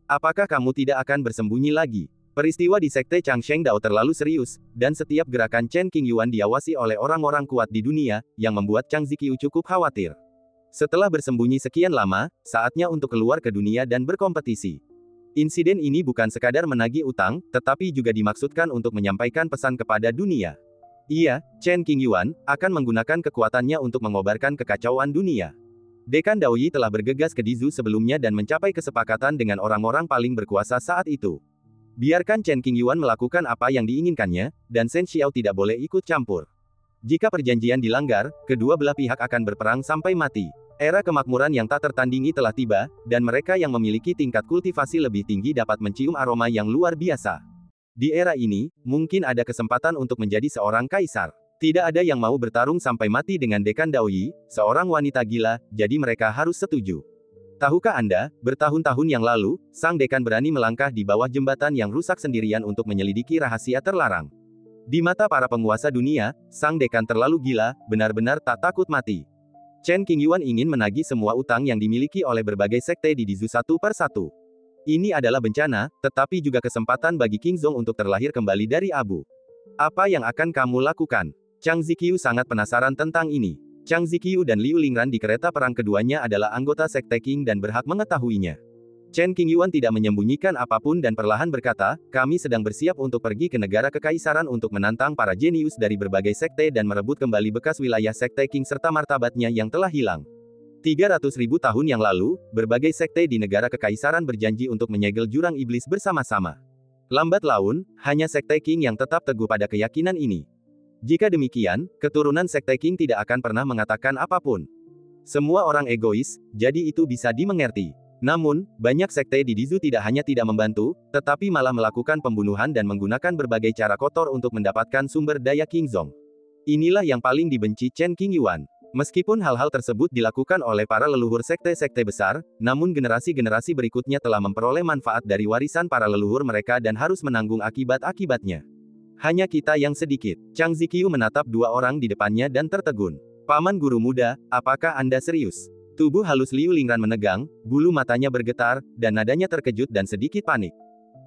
Apakah kamu tidak akan bersembunyi lagi? Peristiwa di Sekte Changsheng Dao terlalu serius, dan setiap gerakan Chen Qingyuan diawasi oleh orang-orang kuat di dunia, yang membuat Chang Ziqiu cukup khawatir. Setelah bersembunyi sekian lama, saatnya untuk keluar ke dunia dan berkompetisi. Insiden ini bukan sekadar menagih utang, tetapi juga dimaksudkan untuk menyampaikan pesan kepada dunia. Ia, Chen Qingyuan, akan menggunakan kekuatannya untuk mengobarkan kekacauan dunia. Dekan Daoyi telah bergegas ke Dizu sebelumnya dan mencapai kesepakatan dengan orang-orang paling berkuasa saat itu. Biarkan Chen Qingyuan melakukan apa yang diinginkannya, dan Shen Xiao tidak boleh ikut campur. Jika perjanjian dilanggar, kedua belah pihak akan berperang sampai mati. Era kemakmuran yang tak tertandingi telah tiba, dan mereka yang memiliki tingkat kultivasi lebih tinggi dapat mencium aroma yang luar biasa. Di era ini, mungkin ada kesempatan untuk menjadi seorang kaisar. Tidak ada yang mau bertarung sampai mati dengan Dekan Daoyi, seorang wanita gila, jadi mereka harus setuju. Tahukah Anda, bertahun-tahun yang lalu, sang dekan berani melangkah di bawah jembatan yang rusak sendirian untuk menyelidiki rahasia terlarang. Di mata para penguasa dunia, sang dekan terlalu gila, benar-benar tak takut mati. Chen Qingyuan ingin menagih semua utang yang dimiliki oleh berbagai sekte di Dizu satu per satu. Ini adalah bencana, tetapi juga kesempatan bagi King Zong untuk terlahir kembali dari abu. Apa yang akan kamu lakukan? Chang Ziqiu sangat penasaran tentang ini. Chang Ziqiu dan Liu Lingran di kereta perang keduanya adalah anggota sekte Qing dan berhak mengetahuinya. Chen Qingyuan tidak menyembunyikan apapun dan perlahan berkata, kami sedang bersiap untuk pergi ke negara kekaisaran untuk menantang para jenius dari berbagai sekte dan merebut kembali bekas wilayah sekte Qing serta martabatnya yang telah hilang. 300.000 tahun yang lalu, berbagai sekte di negara kekaisaran berjanji untuk menyegel jurang iblis bersama-sama. Lambat laun, hanya sekte Qing yang tetap teguh pada keyakinan ini. Jika demikian, keturunan sekte Qing tidak akan pernah mengatakan apapun. Semua orang egois, jadi itu bisa dimengerti. Namun, banyak sekte di Dizu tidak hanya tidak membantu, tetapi malah melakukan pembunuhan dan menggunakan berbagai cara kotor untuk mendapatkan sumber daya King Zong. Inilah yang paling dibenci Chen Qingyuan. Meskipun hal-hal tersebut dilakukan oleh para leluhur sekte-sekte besar, namun generasi-generasi berikutnya telah memperoleh manfaat dari warisan para leluhur mereka dan harus menanggung akibat-akibatnya. Hanya kita yang sedikit. Chang Ziqiu menatap dua orang di depannya dan tertegun. Paman guru muda, apakah Anda serius? Tubuh halus Liu Lingran menegang, bulu matanya bergetar, dan nadanya terkejut dan sedikit panik.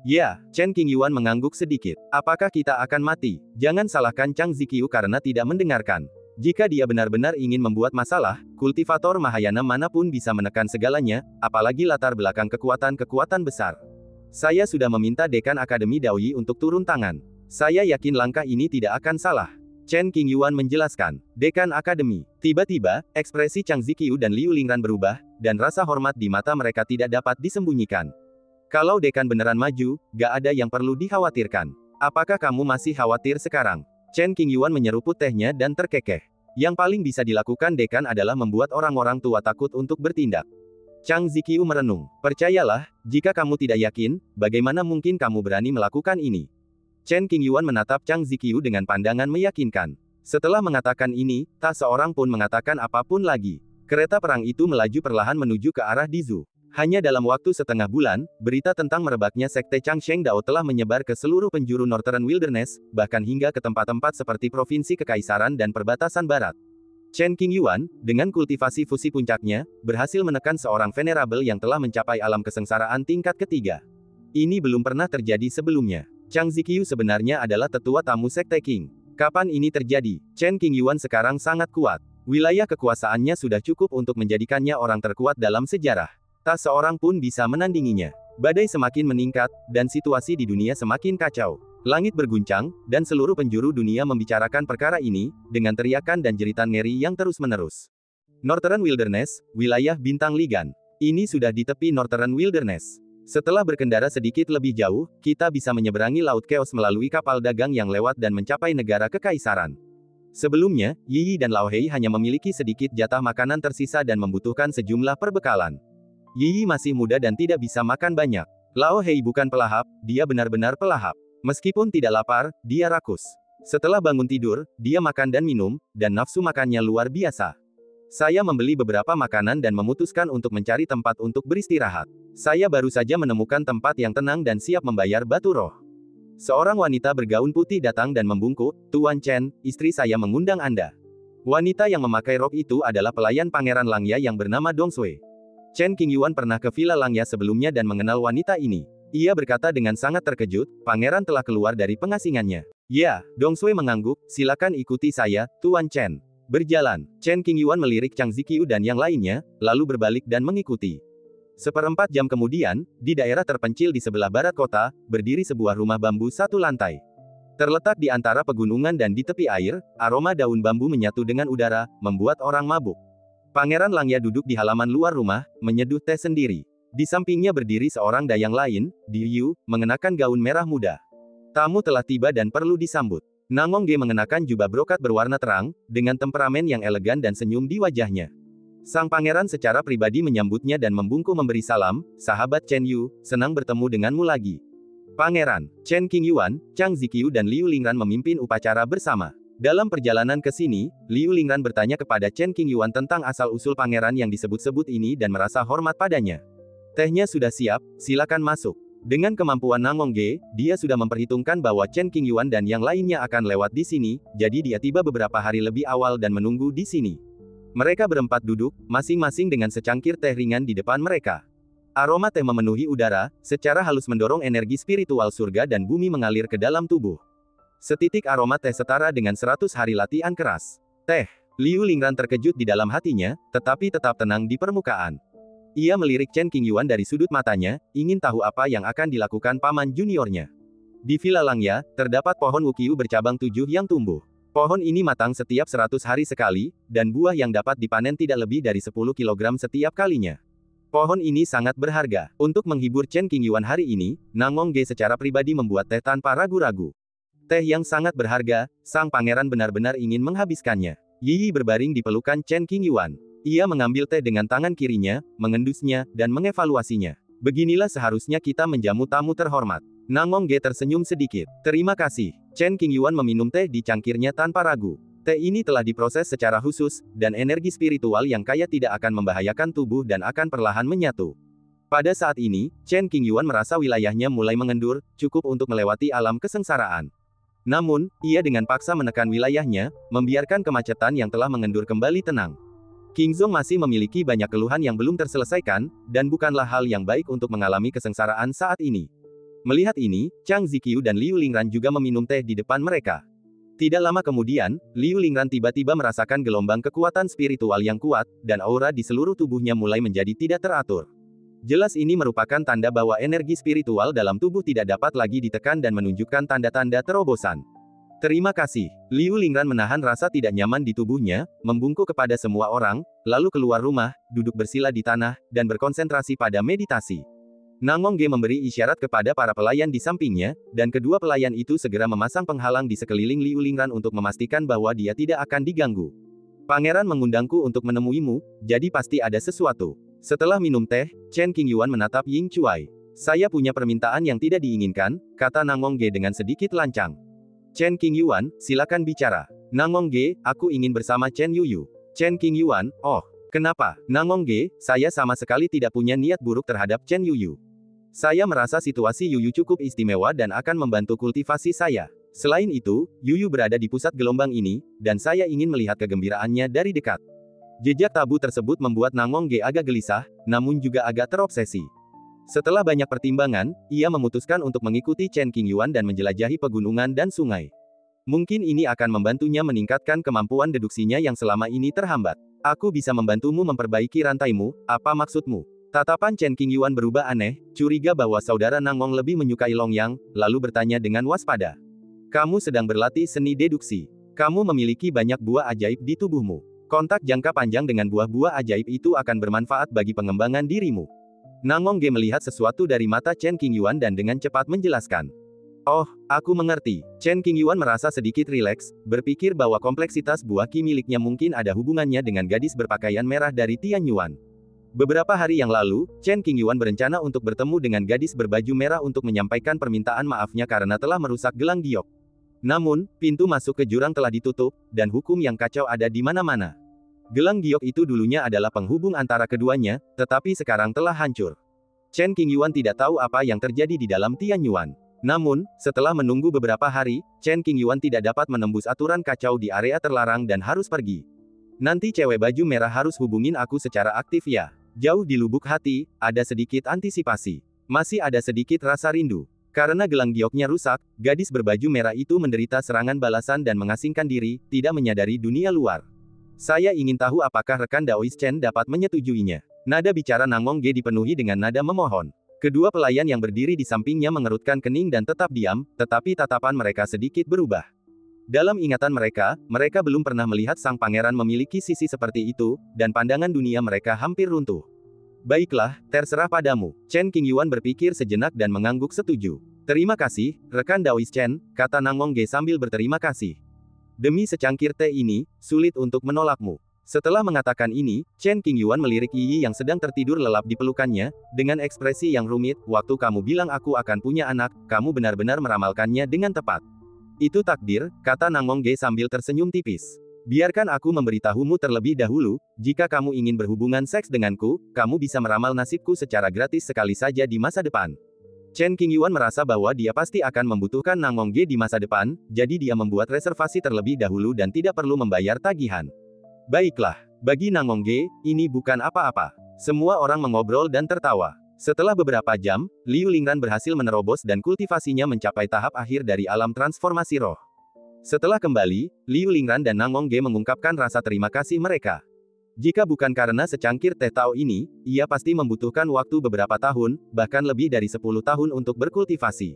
Ya, Chen Qingyuan mengangguk sedikit. Apakah kita akan mati? Jangan salahkan Chang Ziqiu karena tidak mendengarkan. Jika dia benar-benar ingin membuat masalah, kultivator Mahayana manapun bisa menekan segalanya, apalagi latar belakang kekuatan-kekuatan besar. Saya sudah meminta Dekan Akademi Daoyi untuk turun tangan. Saya yakin langkah ini tidak akan salah. Chen Qingyuan menjelaskan. Dekan Akademi. Tiba-tiba, ekspresi Chang Ziqiu dan Liu Lingran berubah, dan rasa hormat di mata mereka tidak dapat disembunyikan. Kalau dekan beneran maju, gak ada yang perlu dikhawatirkan. Apakah kamu masih khawatir sekarang? Chen Qingyuan menyeruput tehnya dan terkekeh. Yang paling bisa dilakukan dekan adalah membuat orang-orang tua takut untuk bertindak. Chang Ziqiu merenung. Percayalah, jika kamu tidak yakin, bagaimana mungkin kamu berani melakukan ini? Chen Qingyuan menatap Chang Ziqiu dengan pandangan meyakinkan. Setelah mengatakan ini, tak seorang pun mengatakan apapun lagi. Kereta perang itu melaju perlahan menuju ke arah Dizu. Hanya dalam waktu setengah bulan, berita tentang merebaknya sekte Changsheng Dao telah menyebar ke seluruh penjuru Northern Wilderness, bahkan hingga ke tempat-tempat seperti Provinsi Kekaisaran dan Perbatasan Barat. Chen Qingyuan, dengan kultivasi fusi puncaknya, berhasil menekan seorang venerable yang telah mencapai alam kesengsaraan tingkat ketiga. Ini belum pernah terjadi sebelumnya. Chang Ziqiu sebenarnya adalah tetua tamu sekte Qing. Kapan ini terjadi? Chen Qingyuan sekarang sangat kuat. Wilayah kekuasaannya sudah cukup untuk menjadikannya orang terkuat dalam sejarah. Tak seorang pun bisa menandinginya. Badai semakin meningkat, dan situasi di dunia semakin kacau. Langit berguncang, dan seluruh penjuru dunia membicarakan perkara ini, dengan teriakan dan jeritan ngeri yang terus-menerus. Northern Wilderness, wilayah bintang Ligan. Ini sudah di tepi Northern Wilderness. Setelah berkendara sedikit lebih jauh, kita bisa menyeberangi Laut Chaos melalui kapal dagang yang lewat dan mencapai negara kekaisaran. Sebelumnya, Yi Yi dan Lao Hei hanya memiliki sedikit jatah makanan tersisa dan membutuhkan sejumlah perbekalan. Yi Yi masih muda dan tidak bisa makan banyak. Lao Hei bukan pelahap, dia benar-benar pelahap. Meskipun tidak lapar, dia rakus. Setelah bangun tidur, dia makan dan minum, dan nafsu makannya luar biasa. Saya membeli beberapa makanan dan memutuskan untuk mencari tempat untuk beristirahat. Saya baru saja menemukan tempat yang tenang dan siap membayar batu roh. Seorang wanita bergaun putih datang dan membungkuk, Tuan Chen, istri saya mengundang Anda. Wanita yang memakai rok itu adalah pelayan Pangeran Langya yang bernama Dong Sui. Chen Qingyuan pernah ke Villa Langya sebelumnya dan mengenal wanita ini. Ia berkata dengan sangat terkejut, Pangeran telah keluar dari pengasingannya. Ya, Dong Sui mengangguk, silakan ikuti saya, Tuan Chen. Berjalan, Chen Qingyuan melirik Chang Ziqiu dan yang lainnya, lalu berbalik dan mengikuti. Seperempat jam kemudian, di daerah terpencil di sebelah barat kota, berdiri sebuah rumah bambu satu lantai. Terletak di antara pegunungan dan di tepi air, aroma daun bambu menyatu dengan udara, membuat orang mabuk. Pangeran Langya duduk di halaman luar rumah, menyeduh teh sendiri. Di sampingnya berdiri seorang dayang lain, Diyu, mengenakan gaun merah muda. Tamu telah tiba dan perlu disambut. Nangong Ge mengenakan jubah brokat berwarna terang, dengan temperamen yang elegan dan senyum di wajahnya. Sang pangeran secara pribadi menyambutnya dan membungkuk memberi salam, sahabat Chen Yu, senang bertemu denganmu lagi. Pangeran, Chen Qingyuan, Chang Ziqiu dan Liu Lingran memimpin upacara bersama. Dalam perjalanan ke sini, Liu Lingran bertanya kepada Chen Qingyuan tentang asal-usul pangeran yang disebut-sebut ini dan merasa hormat padanya. Tehnya sudah siap, silakan masuk. Dengan kemampuan Nangong Ge, dia sudah memperhitungkan bahwa Chen Qingyuan dan yang lainnya akan lewat di sini, jadi dia tiba beberapa hari lebih awal dan menunggu di sini. Mereka berempat duduk, masing-masing dengan secangkir teh ringan di depan mereka. Aroma teh memenuhi udara, secara halus mendorong energi spiritual surga dan bumi mengalir ke dalam tubuh. Setitik aroma teh setara dengan 100 hari latihan keras. Teh. Liu Lingran terkejut di dalam hatinya, tetapi tetap tenang di permukaan. Ia melirik Chen Qingyuan dari sudut matanya, ingin tahu apa yang akan dilakukan paman juniornya. Di Villa Langya, terdapat pohon wukiu bercabang 7 yang tumbuh. Pohon ini matang setiap 100 hari sekali, dan buah yang dapat dipanen tidak lebih dari 10 kilogram setiap kalinya. Pohon ini sangat berharga. Untuk menghibur Chen Qingyuan hari ini, Nangong Ge secara pribadi membuat teh tanpa ragu-ragu. Teh yang sangat berharga, sang pangeran benar-benar ingin menghabiskannya. Yi Yi berbaring di pelukan Chen Qingyuan. Ia mengambil teh dengan tangan kirinya, mengendusnya, dan mengevaluasinya. Beginilah seharusnya kita menjamu tamu terhormat. Nangong Ge tersenyum sedikit. Terima kasih. Chen Qingyuan meminum teh di cangkirnya tanpa ragu. Teh ini telah diproses secara khusus, dan energi spiritual yang kaya tidak akan membahayakan tubuh dan akan perlahan menyatu. Pada saat ini, Chen Qingyuan merasa wilayahnya mulai mengendur, cukup untuk melewati alam kesengsaraan. Namun, ia dengan paksa menekan wilayahnya, membiarkan kemacetan yang telah mengendur kembali tenang. Qingzong masih memiliki banyak keluhan yang belum terselesaikan, dan bukanlah hal yang baik untuk mengalami kesengsaraan saat ini. Melihat ini, Chang Ziqiu dan Liu Lingran juga meminum teh di depan mereka. Tidak lama kemudian, Liu Lingran tiba-tiba merasakan gelombang kekuatan spiritual yang kuat, dan aura di seluruh tubuhnya mulai menjadi tidak teratur. Jelas ini merupakan tanda bahwa energi spiritual dalam tubuh tidak dapat lagi ditekan dan menunjukkan tanda-tanda terobosan. Terima kasih. Liu Lingran menahan rasa tidak nyaman di tubuhnya, membungkuk kepada semua orang, lalu keluar rumah, duduk bersila di tanah, dan berkonsentrasi pada meditasi. Nangong Ge memberi isyarat kepada para pelayan di sampingnya, dan kedua pelayan itu segera memasang penghalang di sekeliling Liu Lingran untuk memastikan bahwa dia tidak akan diganggu. Pangeran mengundangku untuk menemuimu, jadi pasti ada sesuatu. Setelah minum teh, Chen Qingyuan menatap Ying Chuai. Saya punya permintaan yang tidak diinginkan, kata Nangong Ge dengan sedikit lancang. Chen Qingyuan, silakan bicara. Nangong Ge, aku ingin bersama Chen Yuyu. Chen Qingyuan, oh, kenapa? Nangong Ge, saya sama sekali tidak punya niat buruk terhadap Chen Yuyu. Saya merasa situasi Yuyu cukup istimewa dan akan membantu kultivasi saya. Selain itu, Yuyu berada di pusat gelombang ini, dan saya ingin melihat kegembiraannya dari dekat. Jejak tabu tersebut membuat Nangong Ge agak gelisah, namun juga agak terobsesi. Setelah banyak pertimbangan, ia memutuskan untuk mengikuti Chen Qingyuan dan menjelajahi pegunungan dan sungai. Mungkin ini akan membantunya meningkatkan kemampuan deduksinya yang selama ini terhambat. Aku bisa membantumu memperbaiki rantaimu, apa maksudmu? Tatapan Chen Qingyuan berubah aneh, curiga bahwa saudara Nangong lebih menyukai Long Yang, lalu bertanya dengan waspada. Kamu sedang berlatih seni deduksi. Kamu memiliki banyak buah ajaib di tubuhmu. Kontak jangka panjang dengan buah-buah ajaib itu akan bermanfaat bagi pengembangan dirimu. Nangong Ge melihat sesuatu dari mata Chen Qingyuan dan dengan cepat menjelaskan. Oh, aku mengerti. Chen Qingyuan merasa sedikit rileks, berpikir bahwa kompleksitas buah ki miliknya mungkin ada hubungannya dengan gadis berpakaian merah dari Tianyuan. Beberapa hari yang lalu, Chen Qingyuan berencana untuk bertemu dengan gadis berbaju merah untuk menyampaikan permintaan maafnya karena telah merusak gelang giok. Namun, pintu masuk ke jurang telah ditutup, dan hukum yang kacau ada di mana-mana. Gelang giok itu dulunya adalah penghubung antara keduanya, tetapi sekarang telah hancur. Chen Qingyuan tidak tahu apa yang terjadi di dalam Tianyuan. Namun, setelah menunggu beberapa hari, Chen Qingyuan tidak dapat menembus aturan kacau di area terlarang dan harus pergi. Nanti cewek baju merah harus hubungin aku secara aktif ya. Jauh di lubuk hati, ada sedikit antisipasi. Masih ada sedikit rasa rindu. Karena gelang gioknya rusak, gadis berbaju merah itu menderita serangan balasan dan mengasingkan diri, tidak menyadari dunia luar. Saya ingin tahu apakah rekan Daois Chen dapat menyetujuinya. Nada bicara Nangong Ge dipenuhi dengan nada memohon. Kedua pelayan yang berdiri di sampingnya mengerutkan kening dan tetap diam, tetapi tatapan mereka sedikit berubah. Dalam ingatan mereka, mereka belum pernah melihat sang pangeran memiliki sisi seperti itu, dan pandangan dunia mereka hampir runtuh. Baiklah, terserah padamu. Chen Qingyuan berpikir sejenak dan mengangguk setuju. Terima kasih, rekan Daois Chen, kata Nangong Ge sambil berterima kasih. Demi secangkir teh ini, sulit untuk menolakmu. Setelah mengatakan ini, Chen Qingyuan melirik Yi Yi yang sedang tertidur lelap di pelukannya, dengan ekspresi yang rumit, waktu kamu bilang aku akan punya anak, kamu benar-benar meramalkannya dengan tepat. Itu takdir, kata Nangong Ge sambil tersenyum tipis. Biarkan aku memberitahumu terlebih dahulu, jika kamu ingin berhubungan seks denganku, kamu bisa meramal nasibku secara gratis sekali saja di masa depan. Chen Qingyuan merasa bahwa dia pasti akan membutuhkan Nangong Ge di masa depan, jadi dia membuat reservasi terlebih dahulu dan tidak perlu membayar tagihan. Baiklah, Bagi Nangongge, ini bukan apa-apa. Semua orang mengobrol dan tertawa. Setelah beberapa jam, Liu Lingran berhasil menerobos dan kultivasinya mencapai tahap akhir dari alam transformasi roh. Setelah kembali, Liu Lingran dan Nangongge mengungkapkan rasa terima kasih mereka. Jika bukan karena secangkir teh Tao ini, ia pasti membutuhkan waktu beberapa tahun, bahkan lebih dari 10 tahun untuk berkultivasi.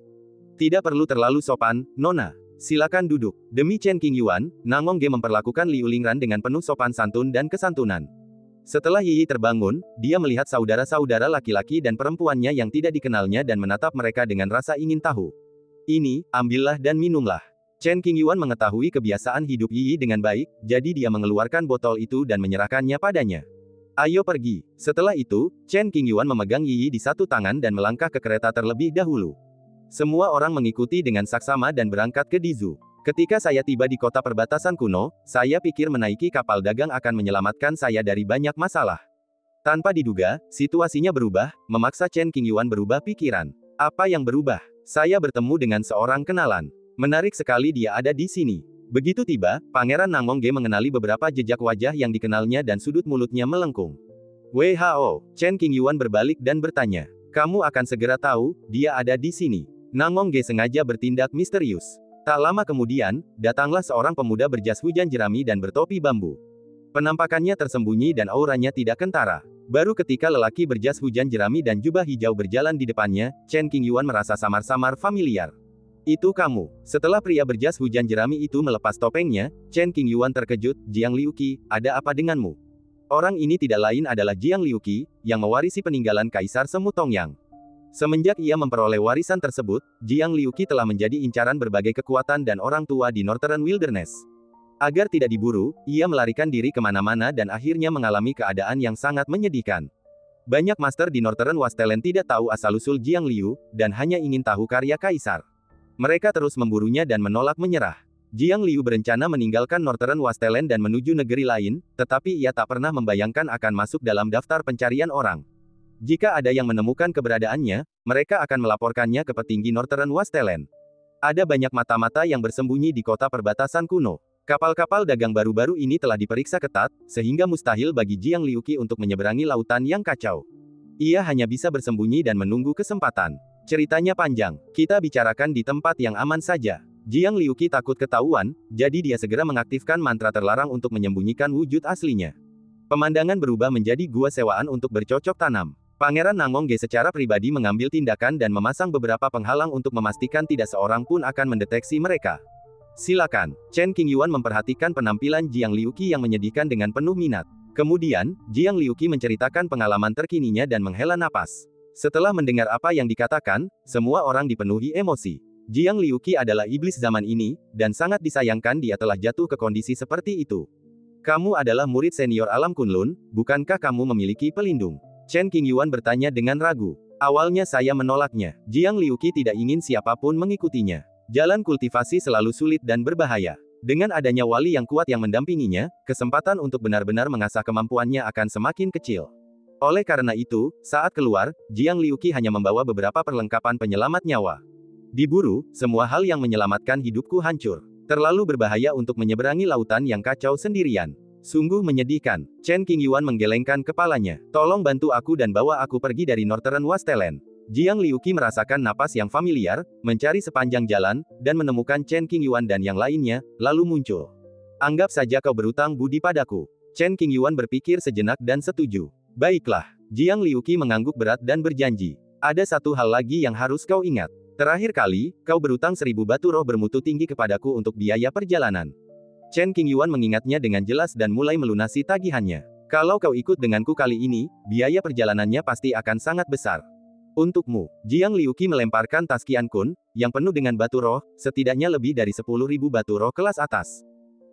Tidak perlu terlalu sopan, Nona. Silakan duduk. Demi Chen Qingyuan, Nangongge memperlakukan Liu Lingran dengan penuh sopan santun dan kesantunan. Setelah Yi terbangun, dia melihat saudara-saudara laki-laki dan perempuannya yang tidak dikenalnya dan menatap mereka dengan rasa ingin tahu. Ini, ambillah dan minumlah. Chen Qingyuan mengetahui kebiasaan hidup Yi dengan baik, jadi dia mengeluarkan botol itu dan menyerahkannya padanya. Ayo pergi. Setelah itu, Chen Qingyuan memegang Yi di satu tangan dan melangkah ke kereta terlebih dahulu. Semua orang mengikuti dengan saksama dan berangkat ke Dizu. Ketika saya tiba di kota perbatasan kuno, saya pikir menaiki kapal dagang akan menyelamatkan saya dari banyak masalah. Tanpa diduga, situasinya berubah, memaksa Chen Qingyuan berubah pikiran. Apa yang berubah? Saya bertemu dengan seorang kenalan. Menarik sekali dia ada di sini. Begitu tiba, Pangeran Nangongge mengenali beberapa jejak wajah yang dikenalnya dan sudut mulutnya melengkung. "WHO." Chen Qingyuan berbalik dan bertanya. "Kamu akan segera tahu, dia ada di sini." Nangongge sengaja bertindak misterius. Tak lama kemudian, datanglah seorang pemuda berjas hujan jerami dan bertopi bambu. Penampakannya tersembunyi dan auranya tidak kentara. Baru ketika lelaki berjas hujan jerami dan jubah hijau berjalan di depannya, Chen Qingyuan merasa samar-samar familiar. "Itu kamu." Setelah pria berjas hujan jerami itu melepas topengnya, Chen Qingyuan terkejut. "Jiang Liuqi, ada apa denganmu?" Orang ini tidak lain adalah Jiang Liuqi, yang mewarisi peninggalan Kaisar Semu Tongyang. Semenjak ia memperoleh warisan tersebut, Jiang Liuqi telah menjadi incaran berbagai kekuatan dan orang tua di Northern Wilderness. Agar tidak diburu, ia melarikan diri kemana-mana dan akhirnya mengalami keadaan yang sangat menyedihkan. Banyak master di Northern Wastelen tidak tahu asal-usul Jiang Liu, dan hanya ingin tahu karya Kaisar. Mereka terus memburunya dan menolak menyerah. Jiang Liu berencana meninggalkan Northern Wastelen dan menuju negeri lain, tetapi ia tak pernah membayangkan akan masuk dalam daftar pencarian orang. Jika ada yang menemukan keberadaannya, mereka akan melaporkannya ke petinggi Northern Wastelen. Ada banyak mata-mata yang bersembunyi di kota perbatasan kuno. Kapal-kapal dagang baru-baru ini telah diperiksa ketat, sehingga mustahil bagi Jiang Liuqi untuk menyeberangi lautan yang kacau. Ia hanya bisa bersembunyi dan menunggu kesempatan. Ceritanya panjang, kita bicarakan di tempat yang aman saja. Jiang Liuqi takut ketahuan, jadi dia segera mengaktifkan mantra terlarang untuk menyembunyikan wujud aslinya. Pemandangan berubah menjadi gua sewaan untuk bercocok tanam. Pangeran Nangongge secara pribadi mengambil tindakan dan memasang beberapa penghalang untuk memastikan tidak seorang pun akan mendeteksi mereka. "Silakan." Chen Qingyuan memperhatikan penampilan Jiang Liuqi yang menyedihkan dengan penuh minat. Kemudian, Jiang Liuqi menceritakan pengalaman terkininya dan menghela napas. Setelah mendengar apa yang dikatakan, semua orang dipenuhi emosi. Jiang Liuqi adalah iblis zaman ini, dan sangat disayangkan dia telah jatuh ke kondisi seperti itu. "Kamu adalah murid senior Alam Kunlun, bukankah kamu memiliki pelindung?" Chen Qingyuan bertanya dengan ragu. "Awalnya saya menolaknya. Jiang Liuqi tidak ingin siapapun mengikutinya. Jalan kultivasi selalu sulit dan berbahaya. Dengan adanya wali yang kuat yang mendampinginya, kesempatan untuk benar-benar mengasah kemampuannya akan semakin kecil. Oleh karena itu, saat keluar, Jiang Liuqi hanya membawa beberapa perlengkapan penyelamat nyawa. Diburu, semua hal yang menyelamatkan hidupku hancur. Terlalu berbahaya untuk menyeberangi lautan yang kacau sendirian. Sungguh menyedihkan." Chen Qingyuan menggelengkan kepalanya. "Tolong bantu aku dan bawa aku pergi dari Northern Wastelen." Jiang Liuqi merasakan napas yang familiar, mencari sepanjang jalan, dan menemukan Chen Qingyuan dan yang lainnya, lalu muncul. "Anggap saja kau berutang budi padaku." Chen Qingyuan berpikir sejenak dan setuju. "Baiklah." Jiang Liuqi mengangguk berat dan berjanji. "Ada satu hal lagi yang harus kau ingat. Terakhir kali, kau berutang 1000 batu roh bermutu tinggi kepadaku untuk biaya perjalanan." Chen Qingyuan mengingatnya dengan jelas dan mulai melunasi tagihannya. "Kalau kau ikut denganku kali ini, biaya perjalanannya pasti akan sangat besar. Untukmu." Jiang Liuqi melemparkan tas Qian Kun, yang penuh dengan batu roh, setidaknya lebih dari 10.000 batu roh kelas atas.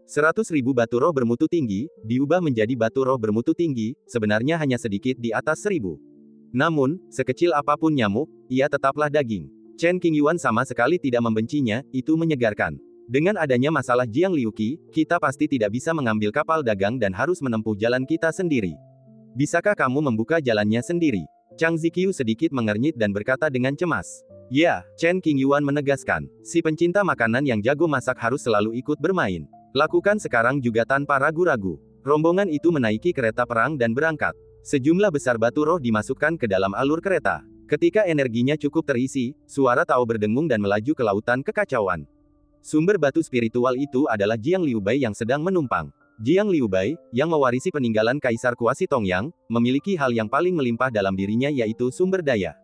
100.000 batu roh bermutu tinggi, diubah menjadi batu roh bermutu tinggi, sebenarnya hanya sedikit di atas 1000. Namun, sekecil apapun nyamuk, ia tetaplah daging. Chen Qingyuan sama sekali tidak membencinya, itu menyegarkan. Dengan adanya masalah Jiang Liuqi, kita pasti tidak bisa mengambil kapal dagang dan harus menempuh jalan kita sendiri. Bisakah kamu membuka jalannya sendiri? Chang Ziqiu sedikit mengernyit dan berkata dengan cemas. Ya, Chen Qingyuan menegaskan. Si pencinta makanan yang jago masak harus selalu ikut bermain. Lakukan sekarang juga tanpa ragu-ragu. Rombongan itu menaiki kereta perang dan berangkat. Sejumlah besar batu roh dimasukkan ke dalam alur kereta. Ketika energinya cukup terisi, suara Tao berdengung dan melaju ke lautan kekacauan. Sumber batu spiritual itu adalah Jiang Liubai yang sedang menumpang. Jiang Liubai, yang mewarisi peninggalan Kaisar Kuasi Tongyang, memiliki hal yang paling melimpah dalam dirinya yaitu sumber daya.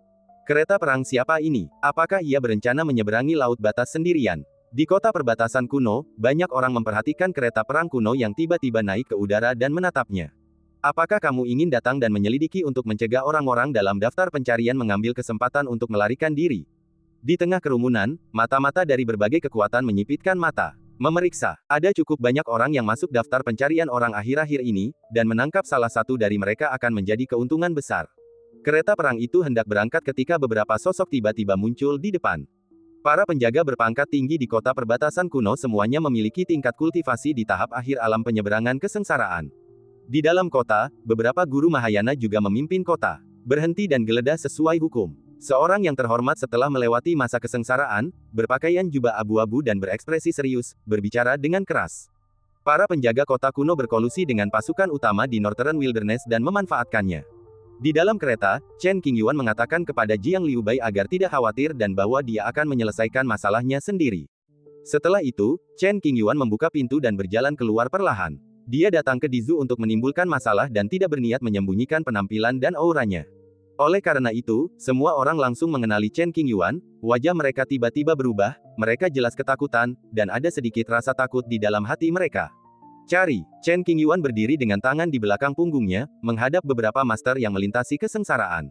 Kereta perang siapa ini? Apakah ia berencana menyeberangi laut batas sendirian? Di kota perbatasan kuno, banyak orang memperhatikan kereta perang kuno yang tiba-tiba naik ke udara dan menatapnya. Apakah kamu ingin datang dan menyelidiki untuk mencegah orang-orang dalam daftar pencarian mengambil kesempatan untuk melarikan diri? Di tengah kerumunan, mata-mata dari berbagai kekuatan menyipitkan mata. Memeriksa, ada cukup banyak orang yang masuk daftar pencarian orang akhir-akhir ini, dan menangkap salah satu dari mereka akan menjadi keuntungan besar. Kereta perang itu hendak berangkat ketika beberapa sosok tiba-tiba muncul di depan. Para penjaga berpangkat tinggi di kota perbatasan kuno semuanya memiliki tingkat kultivasi di tahap akhir alam penyeberangan kesengsaraan. Di dalam kota, beberapa guru Mahayana juga memimpin kota. Berhenti dan geledah sesuai hukum. Seorang yang terhormat setelah melewati masa kesengsaraan, berpakaian jubah abu-abu dan berekspresi serius, berbicara dengan keras. Para penjaga kota kuno berkolusi dengan pasukan utama di Northern Wilderness dan memanfaatkannya. Di dalam kereta, Chen Qingyuan mengatakan kepada Jiang Liubai agar tidak khawatir dan bahwa dia akan menyelesaikan masalahnya sendiri. Setelah itu, Chen Qingyuan membuka pintu dan berjalan keluar perlahan. Dia datang ke Dizu untuk menimbulkan masalah dan tidak berniat menyembunyikan penampilan dan auranya. Oleh karena itu, semua orang langsung mengenali Chen Qingyuan, wajah mereka tiba-tiba berubah, mereka jelas ketakutan, dan ada sedikit rasa takut di dalam hati mereka. Cari, Chen Qingyuan berdiri dengan tangan di belakang punggungnya, menghadap beberapa master yang melintasi kesengsaraan.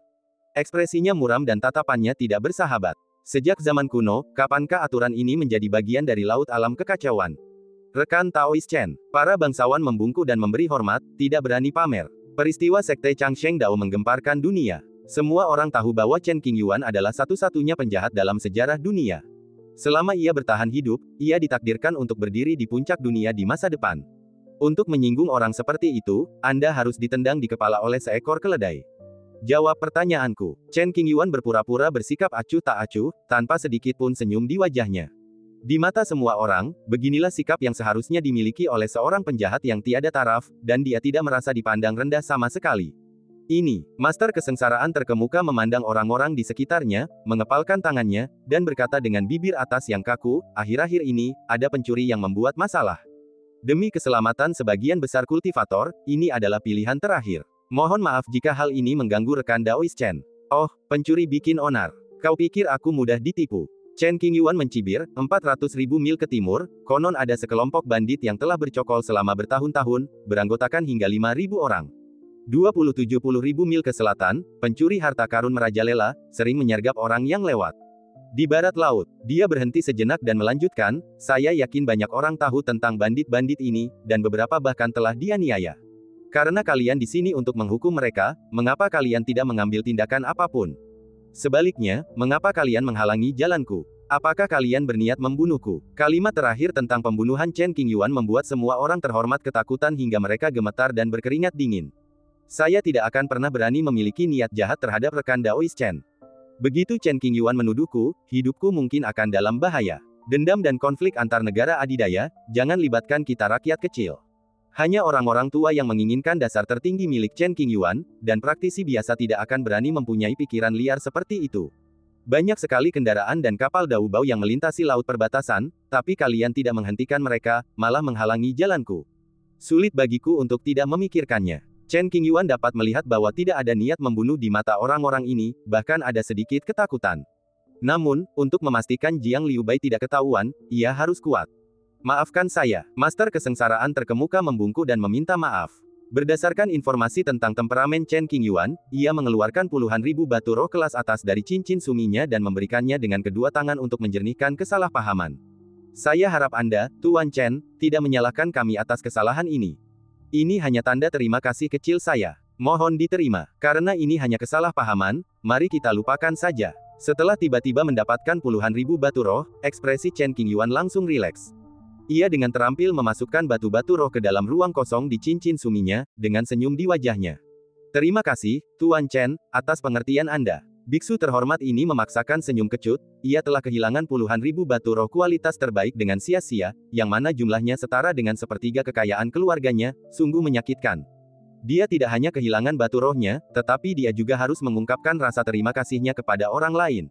Ekspresinya muram dan tatapannya tidak bersahabat. Sejak zaman kuno, kapankah aturan ini menjadi bagian dari laut alam kekacauan? Rekan Taois Chen, para bangsawan membungkuk dan memberi hormat, tidak berani pamer. Peristiwa Sekte Changsheng Dao menggemparkan dunia. Semua orang tahu bahwa Chen Qingyuan adalah satu-satunya penjahat dalam sejarah dunia. Selama ia bertahan hidup, ia ditakdirkan untuk berdiri di puncak dunia di masa depan. Untuk menyinggung orang seperti itu, Anda harus ditendang di kepala oleh seekor keledai. Jawab pertanyaanku. Chen Qingyuan berpura-pura bersikap acuh tak acuh, tanpa sedikit pun senyum di wajahnya. Di mata semua orang, beginilah sikap yang seharusnya dimiliki oleh seorang penjahat yang tiada taraf, dan dia tidak merasa dipandang rendah sama sekali. Ini, Master Kesengsaraan terkemuka memandang orang-orang di sekitarnya, mengepalkan tangannya, dan berkata dengan bibir atas yang kaku, akhir-akhir ini, ada pencuri yang membuat masalah. Demi keselamatan sebagian besar kultivator, ini adalah pilihan terakhir. Mohon maaf jika hal ini mengganggu rekan Daois Chen. Oh, pencuri bikin onar. Kau pikir aku mudah ditipu? Chen Qingyuan mencibir, 400.000 mil ke timur, konon ada sekelompok bandit yang telah bercokol selama bertahun-tahun, beranggotakan hingga 5.000 orang. 20-70.000 mil ke selatan, pencuri harta karun merajalela, sering menyergap orang yang lewat. Di barat laut, dia berhenti sejenak dan melanjutkan, saya yakin banyak orang tahu tentang bandit-bandit ini, dan beberapa bahkan telah dianiaya. Karena kalian di sini untuk menghukum mereka, mengapa kalian tidak mengambil tindakan apapun? Sebaliknya, mengapa kalian menghalangi jalanku? Apakah kalian berniat membunuhku? Kalimat terakhir tentang pembunuhan Chen Qingyuan membuat semua orang terhormat ketakutan hingga mereka gemetar dan berkeringat dingin. Saya tidak akan pernah berani memiliki niat jahat terhadap rekan Daois Chen. Begitu Chen Qingyuan menuduhku, hidupku mungkin akan dalam bahaya. Dendam dan konflik antar negara adidaya, jangan libatkan kita rakyat kecil. Hanya orang-orang tua yang menginginkan dasar tertinggi milik Chen Qingyuan, dan praktisi biasa tidak akan berani mempunyai pikiran liar seperti itu. Banyak sekali kendaraan dan kapal daubau yang melintasi laut perbatasan, tapi kalian tidak menghentikan mereka, malah menghalangi jalanku. Sulit bagiku untuk tidak memikirkannya. Chen Qingyuan dapat melihat bahwa tidak ada niat membunuh di mata orang-orang ini, bahkan ada sedikit ketakutan. Namun, untuk memastikan Jiang Liubai tidak ketahuan, ia harus kuat. Maafkan saya, Master Kesengsaraan terkemuka membungkuk dan meminta maaf. Berdasarkan informasi tentang temperamen Chen Qingyuan, ia mengeluarkan puluhan ribu batu roh kelas atas dari cincin suminya dan memberikannya dengan kedua tangan untuk menjernihkan kesalahpahaman. Saya harap Anda, Tuan Chen, tidak menyalahkan kami atas kesalahan ini. Ini hanya tanda terima kasih kecil saya. Mohon diterima. Karena ini hanya kesalahpahaman, mari kita lupakan saja. Setelah tiba-tiba mendapatkan puluhan ribu batu roh, ekspresi Chen Qingyuan langsung rileks. Ia dengan terampil memasukkan batu-batu roh ke dalam ruang kosong di cincin suminya, dengan senyum di wajahnya. Terima kasih, Tuan Chen, atas pengertian Anda. Biksu terhormat ini memaksakan senyum kecut, ia telah kehilangan puluhan ribu batu roh kualitas terbaik dengan sia-sia, yang mana jumlahnya setara dengan sepertiga kekayaan keluarganya, sungguh menyakitkan. Dia tidak hanya kehilangan batu rohnya, tetapi dia juga harus mengungkapkan rasa terima kasihnya kepada orang lain.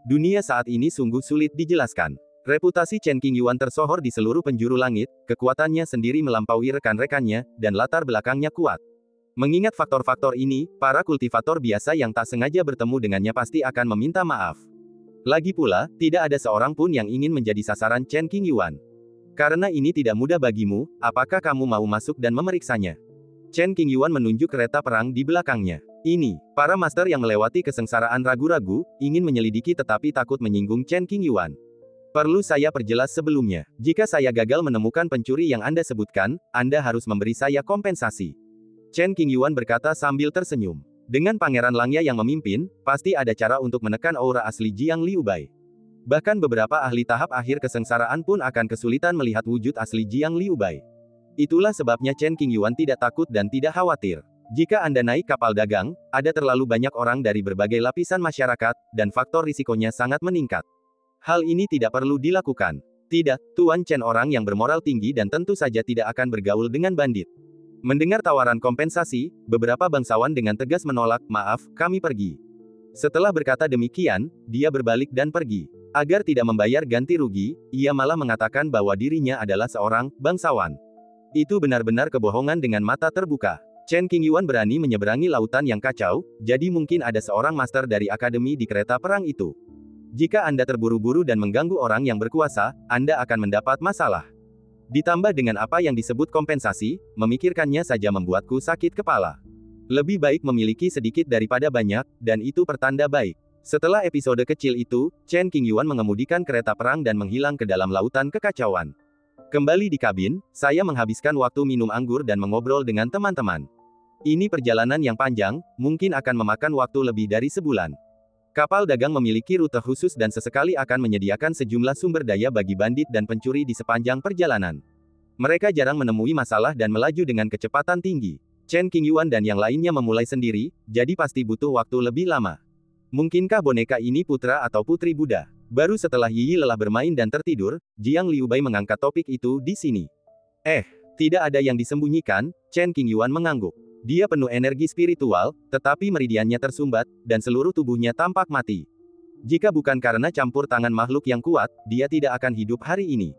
Dunia saat ini sungguh sulit dijelaskan. Reputasi Chen Qingyuan tersohor di seluruh penjuru langit, kekuatannya sendiri melampaui rekan-rekannya, dan latar belakangnya kuat. Mengingat faktor-faktor ini, para kultivator biasa yang tak sengaja bertemu dengannya pasti akan meminta maaf. Lagi pula, tidak ada seorang pun yang ingin menjadi sasaran Chen Qingyuan. Karena ini tidak mudah bagimu, apakah kamu mau masuk dan memeriksanya? Chen Qingyuan menunjuk kereta perang di belakangnya. Ini, para master yang melewati kesengsaraan ragu-ragu, ingin menyelidiki tetapi takut menyinggung Chen Qingyuan. Perlu saya perjelas sebelumnya, jika saya gagal menemukan pencuri yang Anda sebutkan, Anda harus memberi saya kompensasi. Chen Qingyuan berkata sambil tersenyum. Dengan Pangeran Langya yang memimpin, pasti ada cara untuk menekan aura asli Jiang Liubai. Bahkan beberapa ahli tahap akhir kesengsaraan pun akan kesulitan melihat wujud asli Jiang Liubai. Itulah sebabnya Chen Qingyuan tidak takut dan tidak khawatir. Jika Anda naik kapal dagang, ada terlalu banyak orang dari berbagai lapisan masyarakat, dan faktor risikonya sangat meningkat. Hal ini tidak perlu dilakukan. Tidak, Tuan Chen orang yang bermoral tinggi dan tentu saja tidak akan bergaul dengan bandit. Mendengar tawaran kompensasi, beberapa bangsawan dengan tegas menolak, maaf, kami pergi. Setelah berkata demikian, dia berbalik dan pergi. Agar tidak membayar ganti rugi, ia malah mengatakan bahwa dirinya adalah seorang bangsawan. Itu benar-benar kebohongan dengan mata terbuka. Chen Qingyuan berani menyeberangi lautan yang kacau, jadi mungkin ada seorang master dari akademi di kereta perang itu. Jika Anda terburu-buru dan mengganggu orang yang berkuasa, Anda akan mendapat masalah. Ditambah dengan apa yang disebut kompensasi, memikirkannya saja membuatku sakit kepala. Lebih baik memiliki sedikit daripada banyak, dan itu pertanda baik. Setelah episode kecil itu, Chen Qingyuan mengemudikan kereta perang dan menghilang ke dalam lautan kekacauan. Kembali di kabin, saya menghabiskan waktu minum anggur dan mengobrol dengan teman-teman. Ini perjalanan yang panjang, mungkin akan memakan waktu lebih dari sebulan. Kapal dagang memiliki rute khusus dan sesekali akan menyediakan sejumlah sumber daya bagi bandit dan pencuri di sepanjang perjalanan. Mereka jarang menemui masalah dan melaju dengan kecepatan tinggi. Chen Qingyuan dan yang lainnya memulai sendiri, jadi pasti butuh waktu lebih lama. Mungkinkah boneka ini putra atau putri Buddha? Baru setelah Yi lelah bermain dan tertidur, Jiang Liubai mengangkat topik itu di sini. Tidak ada yang disembunyikan, Chen Qingyuan mengangguk. Dia penuh energi spiritual, tetapi meridiannya tersumbat, dan seluruh tubuhnya tampak mati. Jika bukan karena campur tangan makhluk yang kuat, dia tidak akan hidup hari ini.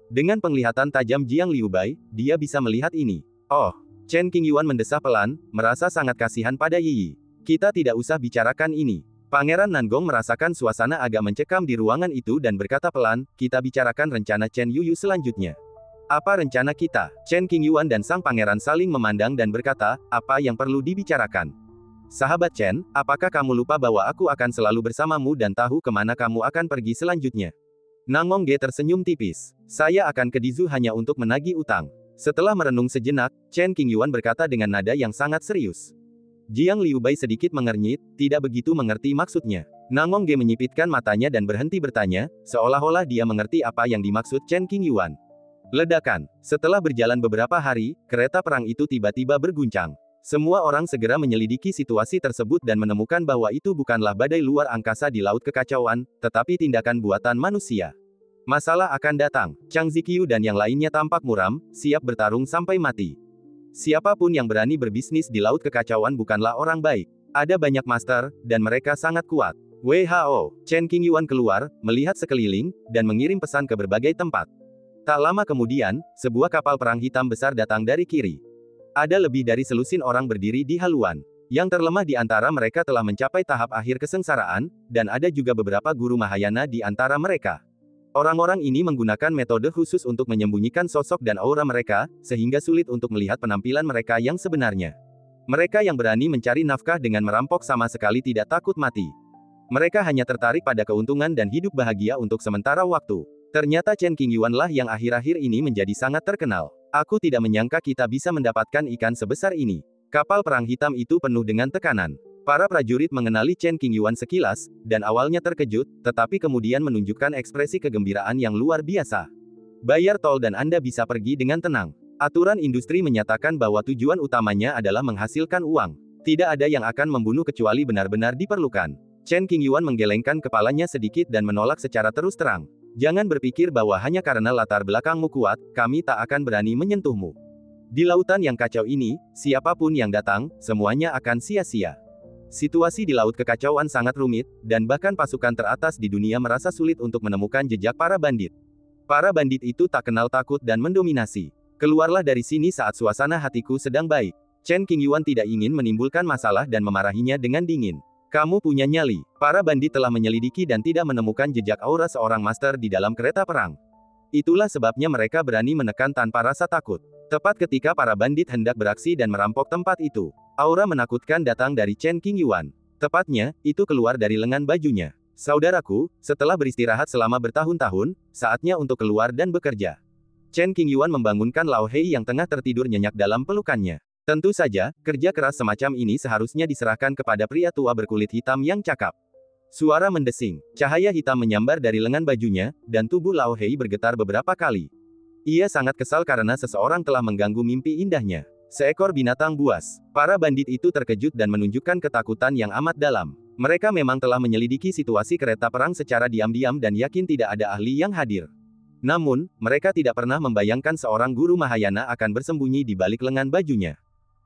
Dengan penglihatan tajam Jiang Liubai, dia bisa melihat ini. Oh, Chen Qingyuan mendesah pelan, merasa sangat kasihan pada Yi. Kita tidak usah bicarakan ini. Pangeran Nangong merasakan suasana agak mencekam di ruangan itu dan berkata pelan, kita bicarakan rencana Chen Yuyu selanjutnya. Apa rencana kita? Chen Qingyuan dan sang pangeran saling memandang dan berkata, apa yang perlu dibicarakan? Sahabat Chen, apakah kamu lupa bahwa aku akan selalu bersamamu dan tahu kemana kamu akan pergi selanjutnya? Nangong Ge tersenyum tipis. Saya akan ke Dizu hanya untuk menagih utang. Setelah merenung sejenak, Chen Qingyuan berkata dengan nada yang sangat serius. Jiang Liubai sedikit mengernyit, tidak begitu mengerti maksudnya. Nangong Ge menyipitkan matanya dan berhenti bertanya, seolah-olah dia mengerti apa yang dimaksud Chen Qingyuan. Ledakan. Setelah berjalan beberapa hari, kereta perang itu tiba-tiba berguncang. Semua orang segera menyelidiki situasi tersebut dan menemukan bahwa itu bukanlah badai luar angkasa di laut kekacauan, tetapi tindakan buatan manusia. Masalah akan datang. Chang Ziqiu dan yang lainnya tampak muram, siap bertarung sampai mati. Siapapun yang berani berbisnis di laut kekacauan bukanlah orang baik. Ada banyak master, dan mereka sangat kuat. WHO. Chen Qingyuan keluar, melihat sekeliling, dan mengirim pesan ke berbagai tempat. Tak lama kemudian, sebuah kapal perang hitam besar datang dari kiri. Ada lebih dari selusin orang berdiri di haluan. Yang terlemah di antara mereka telah mencapai tahap akhir kesengsaraan, dan ada juga beberapa guru Mahayana di antara mereka. Orang-orang ini menggunakan metode khusus untuk menyembunyikan sosok dan aura mereka, sehingga sulit untuk melihat penampilan mereka yang sebenarnya. Mereka yang berani mencari nafkah dengan merampok sama sekali tidak takut mati. Mereka hanya tertarik pada keuntungan dan hidup bahagia untuk sementara waktu. Ternyata Chen Qingyuan lah yang akhir-akhir ini menjadi sangat terkenal. Aku tidak menyangka kita bisa mendapatkan ikan sebesar ini. Kapal perang hitam itu penuh dengan tekanan. Para prajurit mengenali Chen Qingyuan sekilas, dan awalnya terkejut, tetapi kemudian menunjukkan ekspresi kegembiraan yang luar biasa. Bayar tol dan Anda bisa pergi dengan tenang. Aturan industri menyatakan bahwa tujuan utamanya adalah menghasilkan uang. Tidak ada yang akan membunuh kecuali benar-benar diperlukan. Chen Qingyuan menggelengkan kepalanya sedikit dan menolak secara terus terang. Jangan berpikir bahwa hanya karena latar belakangmu kuat, kami tak akan berani menyentuhmu. Di lautan yang kacau ini, siapapun yang datang, semuanya akan sia-sia. Situasi di laut kekacauan sangat rumit, dan bahkan pasukan teratas di dunia merasa sulit untuk menemukan jejak para bandit. Para bandit itu tak kenal takut dan mendominasi. Keluarlah dari sini saat suasana hatiku sedang baik. Chen Qingyuan tidak ingin menimbulkan masalah dan memarahinya dengan dingin. Kamu punya nyali. Para bandit telah menyelidiki dan tidak menemukan jejak aura seorang master di dalam kereta perang. Itulah sebabnya mereka berani menekan tanpa rasa takut. Tepat ketika para bandit hendak beraksi dan merampok tempat itu, aura menakutkan datang dari Chen Qingyuan. Tepatnya, itu keluar dari lengan bajunya. Saudaraku, setelah beristirahat selama bertahun-tahun, saatnya untuk keluar dan bekerja. Chen Qingyuan membangunkan Lao Hei yang tengah tertidur nyenyak dalam pelukannya. Tentu saja, kerja keras semacam ini seharusnya diserahkan kepada pria tua berkulit hitam yang cakap. Suara mendesing, cahaya hitam menyambar dari lengan bajunya, dan tubuh Lao Hei bergetar beberapa kali. Ia sangat kesal karena seseorang telah mengganggu mimpi indahnya. Seekor binatang buas. Para bandit itu terkejut dan menunjukkan ketakutan yang amat dalam. Mereka memang telah menyelidiki situasi kereta perang secara diam-diam dan yakin tidak ada ahli yang hadir. Namun, mereka tidak pernah membayangkan seorang guru Mahayana akan bersembunyi di balik lengan bajunya.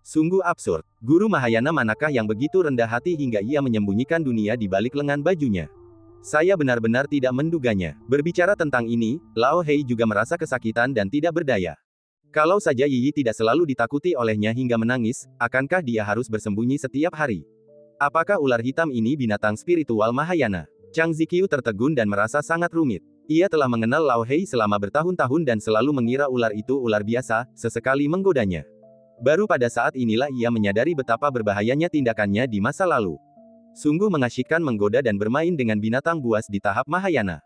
Sungguh absurd. Guru Mahayana manakah yang begitu rendah hati hingga ia menyembunyikan dunia di balik lengan bajunya? Saya benar-benar tidak menduganya. Berbicara tentang ini, Lao Hei juga merasa kesakitan dan tidak berdaya. Kalau saja Yi Yi tidak selalu ditakuti olehnya hingga menangis, akankah dia harus bersembunyi setiap hari? Apakah ular hitam ini binatang spiritual Mahayana? Chang Ziqiu tertegun dan merasa sangat rumit. Ia telah mengenal Lao Hei selama bertahun-tahun dan selalu mengira ular itu ular biasa, sesekali menggodanya. Baru pada saat inilah ia menyadari betapa berbahayanya tindakannya di masa lalu. Sungguh mengasyikkan menggoda dan bermain dengan binatang buas di tahap Mahayana.